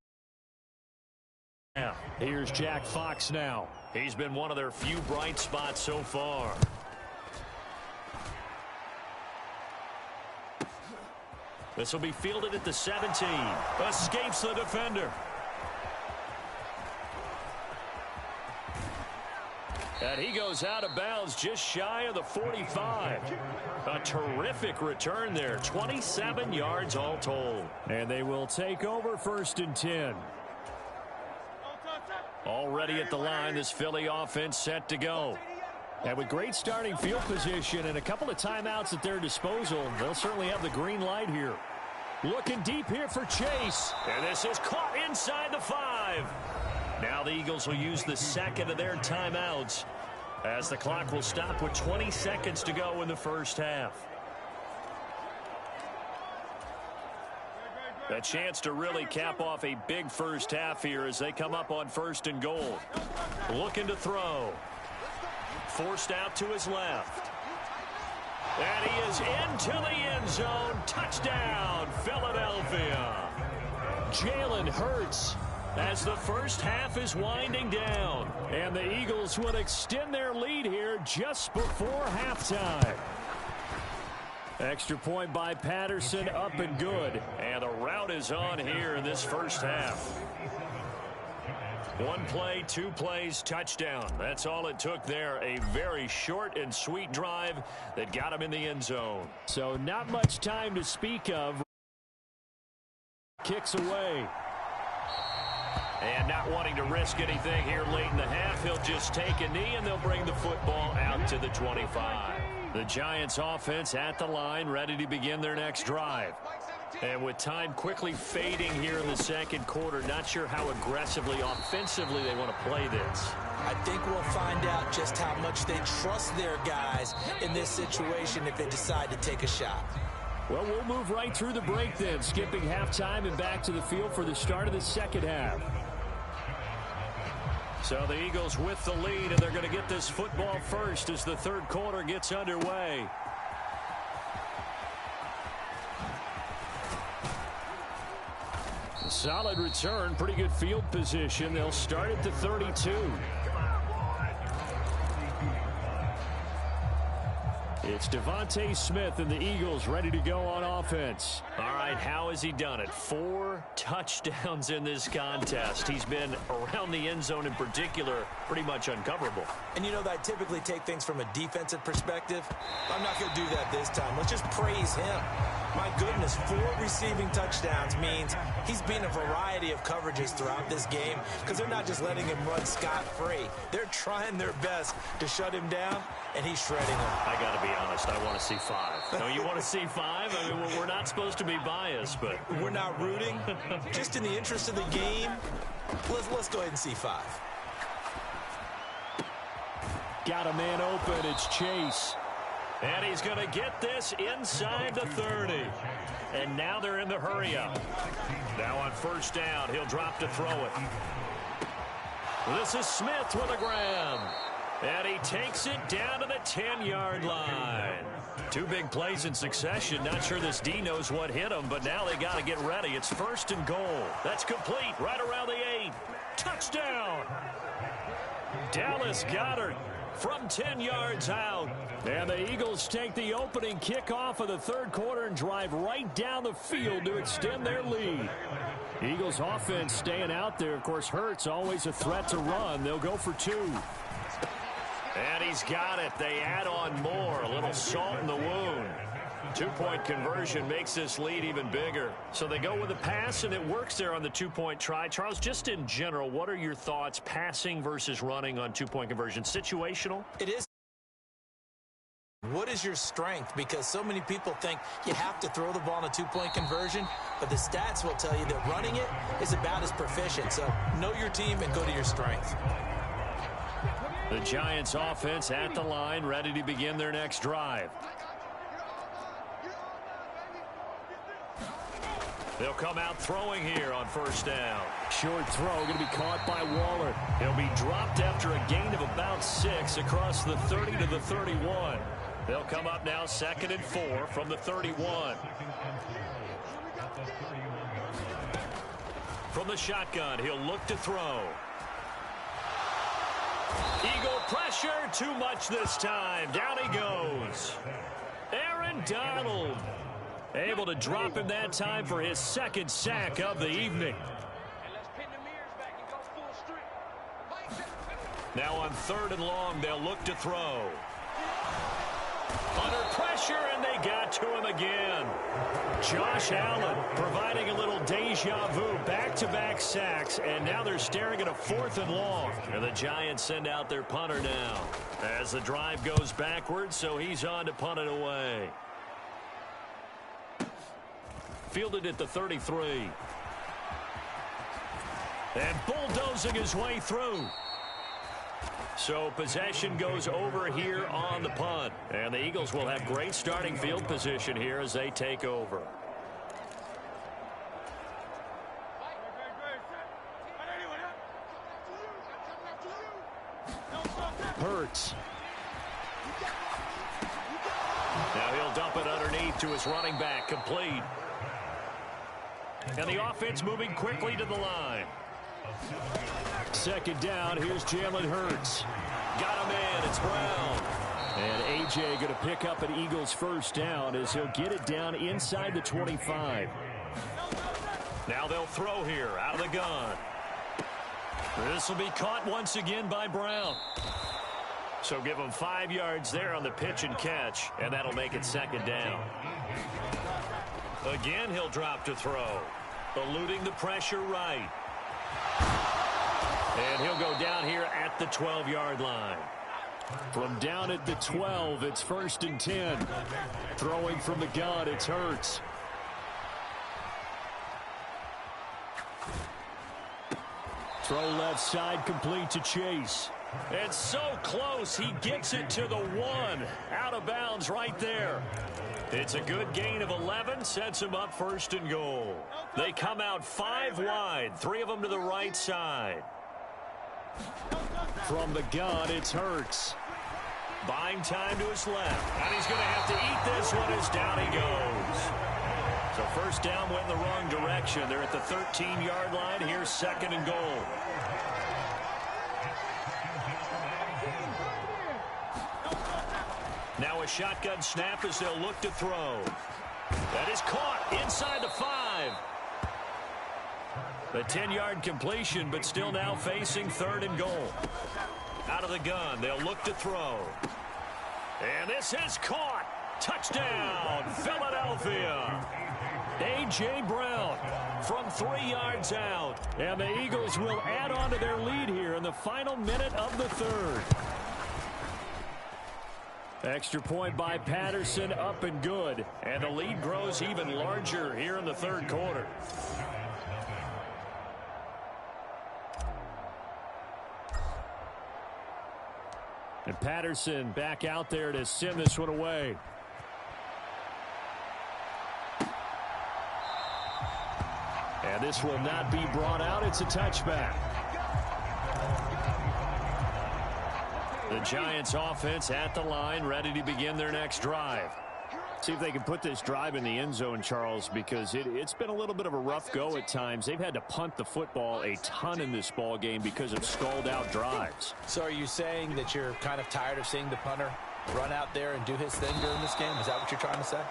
Here's Jack Fox now. He's been one of their few bright spots so far. This will be fielded at the 17. Escapes the defender. And he goes out of bounds just shy of the 45. A terrific return there. 27 yards all told. And they will take over 1st and 10. Already at the line, this Philly offense set to go. And with great starting field position and a couple of timeouts at their disposal, they'll certainly have the green light here. Looking deep here for Chase. And this is caught inside the 5. Now the Eagles will use the second of their timeouts as the clock will stop with 20 seconds to go in the first half. A chance to really cap off a big first half here as they come up on 1st and goal. Looking to throw. Forced out to his left. And he is into the end zone. Touchdown, Philadelphia. Jalen Hurts as the first half is winding down. And the Eagles will extend their lead here just before halftime. Extra point by Patterson, up and good. And the route is on here in this first half. 1 play, 2 plays, touchdown. That's all it took there. A very short and sweet drive that got him in the end zone. So not much time to speak of. Kicks away. And not wanting to risk anything here late in the half, he'll just take a knee, and they'll bring the football out to the 25. The Giants offense at the line, ready to begin their next drive. And with time quickly fading here in the second quarter, not sure how aggressively, offensively they want to play this. I think we'll find out just how much they trust their guys in this situation if they decide to take a shot. Well, we'll move right through the break then, skipping halftime and back to the field for the start of the second half. So the Eagles with the lead, and they're going to get this football first as the third quarter gets underway. Solid return, pretty good field position. They'll start at the 32. It's Devontae Smith and the Eagles ready to go on offense. All right, how has he done it? 4 touchdowns in this contest. He's been around the end zone in particular, pretty much uncoverable. And you know that I typically take things from a defensive perspective. I'm not going to do that this time. Let's just praise him. My goodness, 4 receiving touchdowns means he's been a variety of coverages throughout this game because they're not just letting him run scot-free. They're trying their best to shut him down, and he's shredding him. I got to be honest, I want to see 5. No, you want to see 5? I mean, we're not supposed to be biased, but... We're not rooting. Just in the interest of the game, let's go ahead and see 5. Got a man open. It's Chase. And he's going to get this inside the 30. And now they're in the hurry-up. Now on first down, he'll drop to throw it. This is Smith with a grab. And he takes it down to the 10-yard line. 2 big plays in succession. Not sure this D knows what hit him, but now they got to get ready. It's first and goal. That's complete right around the 8. Touchdown! Dallas Goedert from 10 yards out. And the Eagles take the opening kickoff of the third quarter and drive right down the field to extend their lead. Eagles offense staying out there. Of course, Hurts always a threat to run. They'll go for 2. And he's got it. They add on more. A little salt in the wound. 2-point conversion makes this lead even bigger. So they go with a pass, and it works there on the 2-point try. Charles, just in general, what are your thoughts passing versus running on 2-point conversion? Situational? It is. What is your strength? Because so many people think you have to throw the ball in a 2-point conversion, but the stats will tell you that running it is about as proficient. So know your team and go to your strength. The Giants offense at the line, ready to begin their next drive. They'll come out throwing here on first down. Short throw going to be caught by Waller. He'll be dropped after a gain of about 6 across the 30 to the 31. They'll come up now 2nd and 4 from the 31. From the shotgun, he'll look to throw. Eagle pressure, too much this time. Down he goes. Aaron Donald able to drop him that time for his 2nd sack of the evening. Now on 3rd and long, they'll look to throw. Under pressure, and they got to him again. Josh Allen providing a little deja vu, back-to-back sacks, and now they're staring at a 4th and long. And the Giants send out their punter now as the drive goes backwards, so he's on to punt it away. Fielded at the 33. And bulldozing his way through. So possession goes over here on the punt. And the Eagles will have great starting field position here as they take over. Hurts. Now he'll dump it underneath to his running back, complete. And the offense moving quickly to the line. 2nd down, here's Jalen Hurts. Got him in, it's Brown. And A.J. going to pick up an Eagles first down as he'll get it down inside the 25. Now they'll throw here out of the gun. This will be caught once again by Brown. So give him 5 yards there on the pitch and catch, and that'll make it 2nd down. Again, he'll drop to throw. Eluding the pressure right. And he'll go down here at the 12-yard line. From down at the 12, it's 1st and 10. Throwing from the gun, it's Hurts. Throw left side, complete to Chase. And so close, he gets it to the 1. Out of bounds right there. It's a good gain of 11, sets him up 1st and goal. They come out 5 wide, 3 of them to the right side. From the gun, it's Hurts. Buying time to his left. And he's going to have to eat this one as down he goes. So 1st down went in the wrong direction. They're at the 13-yard line. Here's 2nd and goal. Now a shotgun snap as they'll look to throw. That is caught inside the 5. The 10-yard completion, but still now facing 3rd and goal. Out of the gun, they'll look to throw. And this is caught. Touchdown, Philadelphia. A.J. Brown from 3 yards out. And the Eagles will add on to their lead here in the final minute of the 3rd. Extra point by Patterson, up and good. And the lead grows even larger here in the 3rd quarter. And Patterson back out there to send this one away. And this will not be brought out. It's a touchback. The Giants offense at the line, ready to begin their next drive. See if they can put this drive in the end zone, Charles, because it's been a little bit of a rough go at times. They've had to punt the football a ton in this ball game because of stalled-out drives. So are you saying that you're kind of tired of seeing the punter run out there and do his thing during this game? Is that what you're trying to say?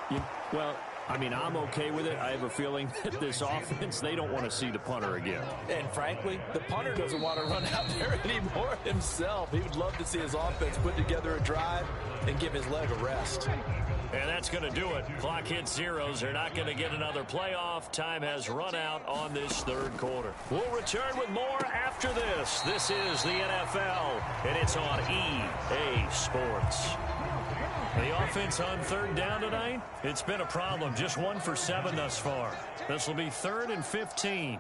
Well, I mean, I'm okay with it. I have a feeling that this offense, they don't want to see the punter again. And frankly, the punter doesn't want to run out there anymore himself. He would love to see his offense put together a drive and give his leg a rest. And that's going to do it. Clock hits zeros. They're not going to get another playoff. Time has run out on this 3rd quarter. We'll return with more after this. This is the NFL, and it's on EA Sports. The offense on 3rd down tonight, it's been a problem. Just 1 for 7 thus far. This will be 3rd and 15.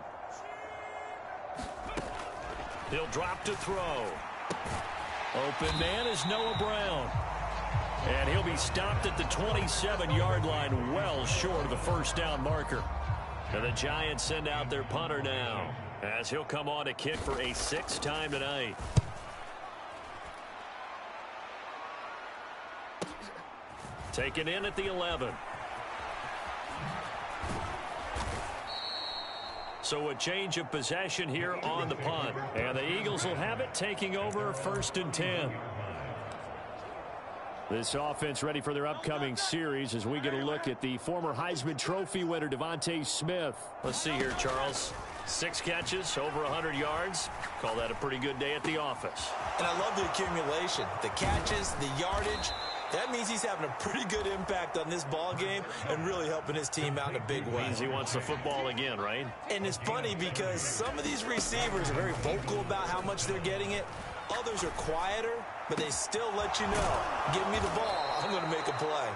He'll drop to throw. Open man is Noah Brown. And he'll be stopped at the 27-yard line, well short of the 1st down marker. And the Giants send out their punter now, as he'll come on to kick for a 6th time tonight. Taken in at the 11. So a change of possession here on the punt. And the Eagles will have it, taking over 1st and 10. This offense ready for their upcoming series as we get a look at the former Heisman Trophy winner, Devontae Smith. Let's see here, Charles. 6 catches, over 100 yards. Call that a pretty good day at the office. And I love the accumulation. The catches, the yardage. That means he's having a pretty good impact on this ball game and really helping his team out in a big way. Means he wants the football again, right? And it's funny because some of these receivers are very vocal about how much they're getting it. Others are quieter, but they still let you know, give me the ball, I'm going to make a play.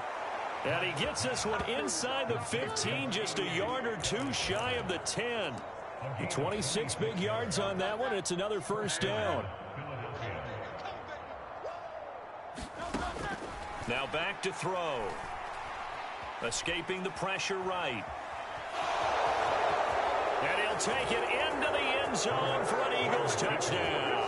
And he gets this one inside the 15, just a yard or 2 shy of the 10. 26 big yards on that one. It's another 1st down. Now back to throw. Escaping the pressure right. And he'll take it into the end zone for an Eagles touchdown.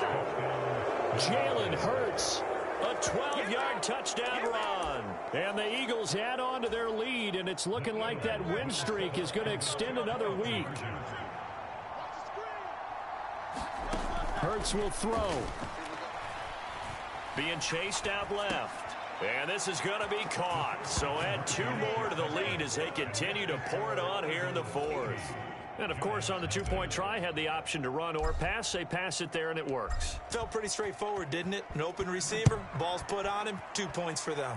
Jalen Hurts, a 12-yard touchdown run. And the Eagles add on to their lead, and it's looking like that win streak is going to extend another week. Hurts will throw. Being chased out left. And this is going to be caught. So add 2 more to the lead as they continue to pour it on here in the 4th. And, of course, on the 2-point try, had the option to run or pass. They pass it there, and it works. Felt pretty straightforward, didn't it? An open receiver, ball's put on him, 2 points for them.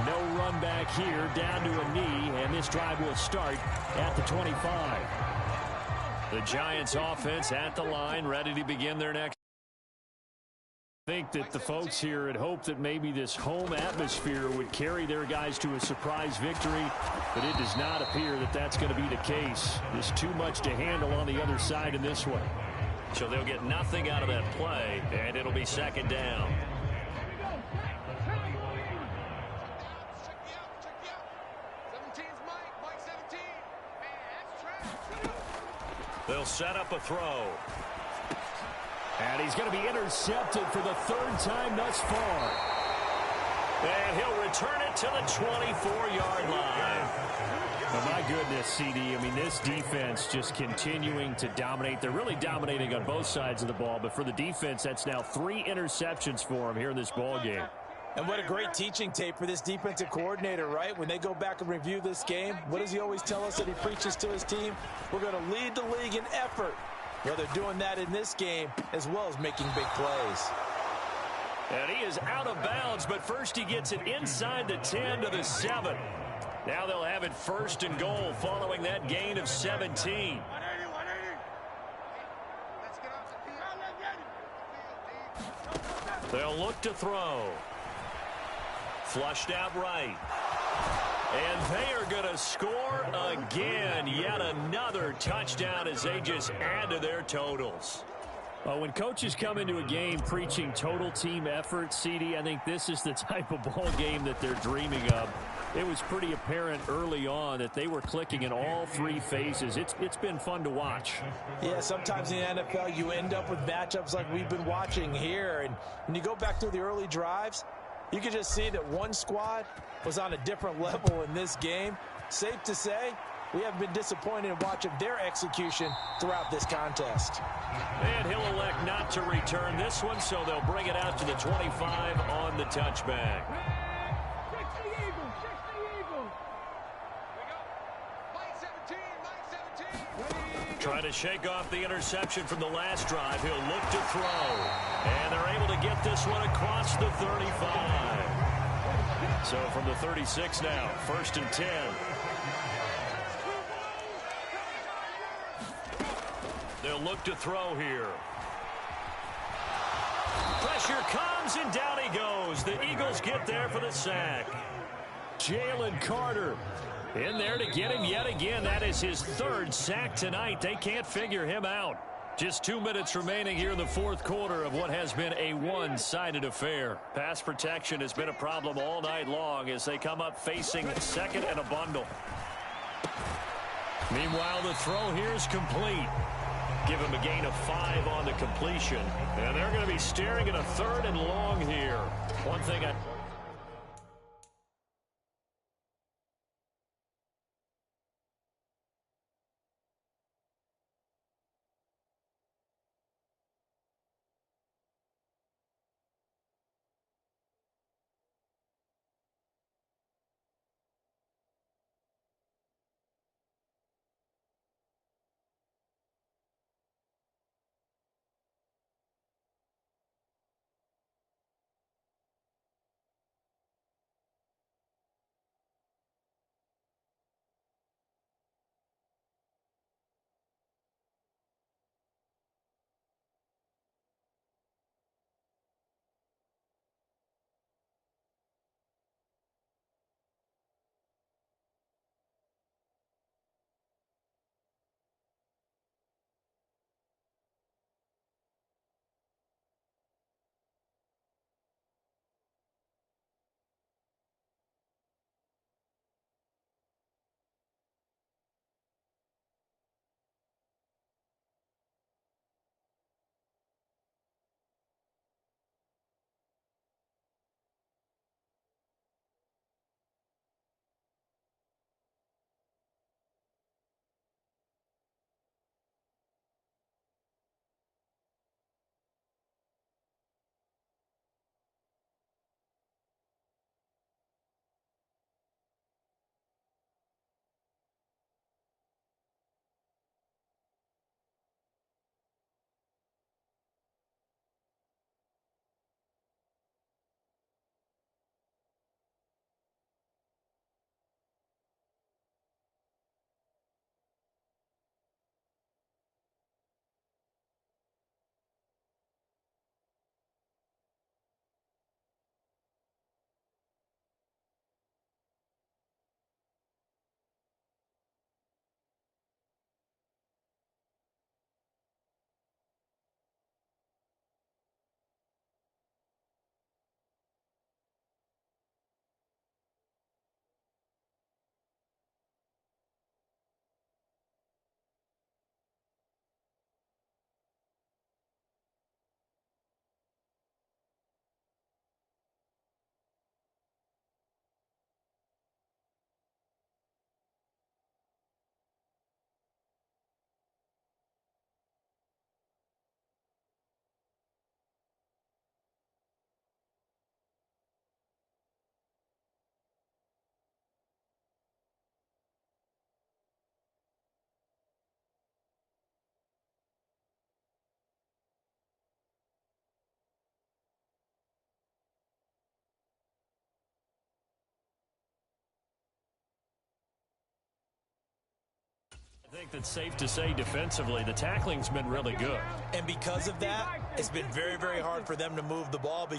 No run back here, down to a knee, and this drive will start at the 25. The Giants offense at the line, ready to begin their next. I think that the folks here had hoped that maybe this home atmosphere would carry their guys to a surprise victory, but it does not appear that that's going to be the case. There's too much to handle on the other side in this one. So they'll get nothing out of that play, and it'll be second down. They'll set up a throw. And he's going to be intercepted for the third time thus far. And he'll return it to the 24-yard line. Oh, my goodness, CD. I mean, this defense just continuing to dominate. They're really dominating on both sides of the ball. But for the defense, that's now 3 interceptions for them here in this ball game. And what a great teaching tape for this defensive coordinator, right? When they go back and review this game, what does he always tell us that he preaches to his team? We're going to lead the league in effort. Well, they're doing that in this game as well as making big plays. And he is out of bounds, but first he gets it inside the 10 to the 7. Now they'll have it first and goal following that gain of 17. They'll look to throw. Flushed out right. And they are going to score again. Yet another touchdown as they just add to their totals. When coaches come into a game preaching total team effort, CD, I think this is the type of ball game that they're dreaming of. It was pretty apparent early on that they were clicking in all 3 phases. It's been fun to watch. Yeah, sometimes in the NFL you end up with matchups like we've been watching here. And when you go back through the early drives, you can just see that one squad was on a different level in this game. Safe to say, we haven't been disappointed in watching their execution throughout this contest. And he'll elect not to return this one, so they'll bring it out to the 25 on the touchback. Trying to shake off the interception from the last drive. He'll look to throw. And they're able to get this one across the 35. So from the 36 now, first and 10. They'll look to throw here. Pressure comes, and down he goes. The Eagles get there for the sack. Jalen Carter in there to get him yet again. That is his 3rd sack tonight. They can't figure him out. Just 2 minutes remaining here in the 4th quarter of what has been a one-sided affair. Pass protection has been a problem all night long as they come up facing second and a bundle. Meanwhile, the throw here is complete. Give him a gain of 5 on the completion. And they're going to be staring at a 3rd and long here. One thing I... think that's safe to say defensively, the tackling's been really good. And because of that, it's been very, very hard for them to move the ball.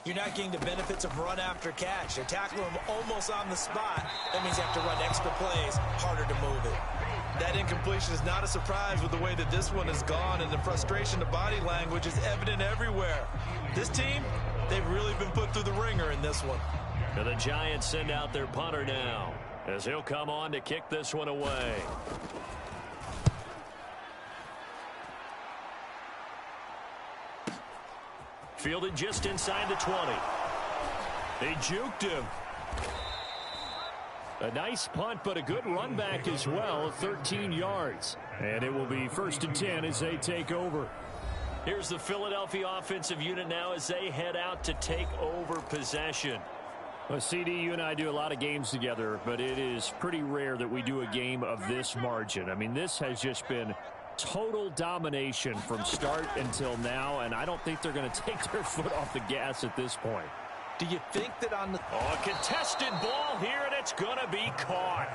You're not getting the benefits of run after catch. They're tackling him almost on the spot. That means you have to run extra plays, harder to move it. That incompletion is not a surprise with the way that this one has gone, and the frustration, the body language is evident everywhere. This team, they've really been put through the ringer in this one. And the Giants send out their punter now, as he'll come on to kick this one away. Fielded just inside the 20. They juked him. A nice punt, but a good run back as well, 13 yards. And it will be 1st and 10 as they take over. Here's the Philadelphia offensive unit now as they head out to take over possession. Well, CD, you and I do a lot of games together, but it is pretty rare that we do a game of this margin. I mean, this has just been total domination from start until now, and I don't think they're going to take their foot off the gas at this point. Do you think that on the... Oh, a contested ball here, and it's going to be caught.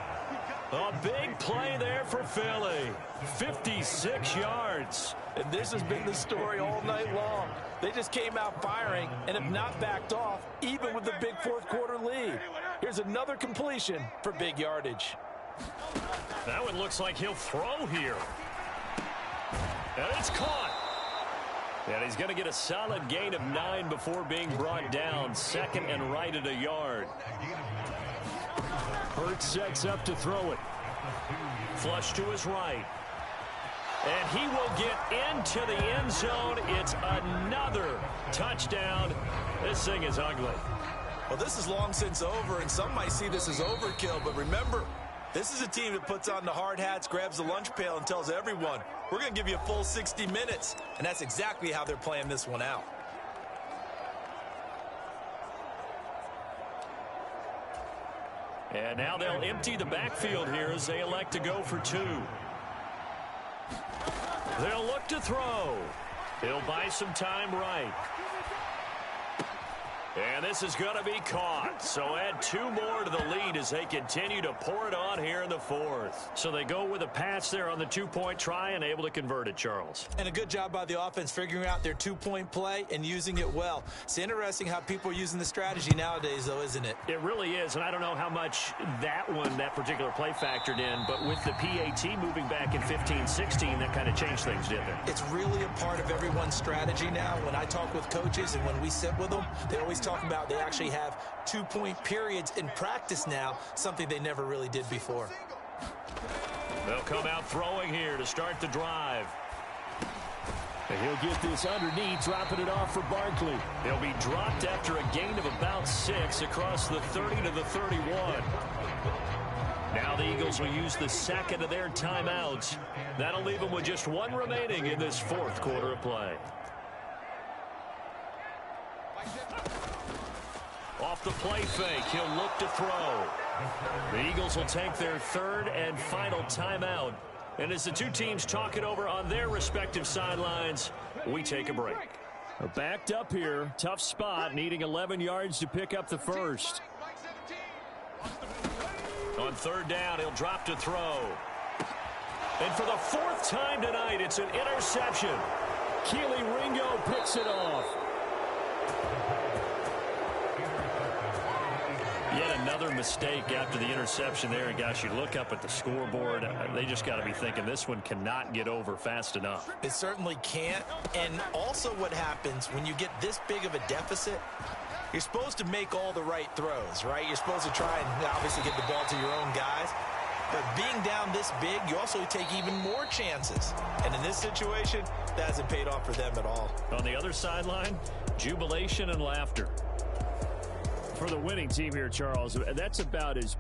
A big play there for Philly. 56 yards. And this has been the story all night long. They just came out firing and have not backed off, even with the big fourth-quarter lead. Here's another completion for big yardage. That one looks like he'll throw here. And it's caught. And he's going to get a solid gain of 9 before being brought down. 2nd and right at a yard. Hurts sets up to throw it. Flush to his right. And he will get into the end zone. It's another touchdown. This thing is ugly. Well, this is long since over, and some might see this as overkill. But remember, this is a team that puts on the hard hats, grabs the lunch pail, and tells everyone, we're going to give you a full 60 minutes. And that's exactly how they're playing this one out. And now they'll empty the backfield here as they elect to go for 2. They'll look to throw. He'll buy some time right. And this is going to be caught. So add 2 more to the lead as they continue to pour it on here in the 4th. So they go with a pass there on the 2-point try and able to convert it, Charles. And a good job by the offense figuring out their 2-point play and using it well. It's interesting how people are using the strategy nowadays, though, isn't it? It really is, and I don't know how much that particular play factored in, but with the PAT moving back in 15-16, that kind of changed things, didn't it? It's really a part of everyone's strategy now. When I talk with coaches and when we sit with them, they always talk about they actually have 2-point periods in practice now, something they never really did before. They'll come out throwing here to start the drive. And he'll get this underneath, dropping it off for Barkley. He'll be dropped after a gain of about 6 across the 30 to the 31. Now the Eagles will use the 2nd of their timeouts. That'll leave them with just 1 remaining in this 4th quarter of play. Off the play fake, he'll look to throw. The Eagles will take their 3rd and final timeout. And as the 2 teams talk it over on their respective sidelines, we take a break. Backed up here, tough spot, needing 11 yards to pick up the 1st. On 3rd down, he'll drop to throw. And for the 4th time tonight, it's an interception. Keely Ringo picks it off. Yet another mistake after the interception there. And gosh, you look up at the scoreboard, they just got to be thinking this one cannot get over fast enough. It certainly can't. And also what happens when you get this big of a deficit, you're supposed to make all the right throws, right? You're supposed to try and obviously get the ball to your own guys. But being down this big, you also take even more chances. And in this situation, that hasn't paid off for them at all. On the other sideline, jubilation and laughter. For the winning team here, Charles, that's about as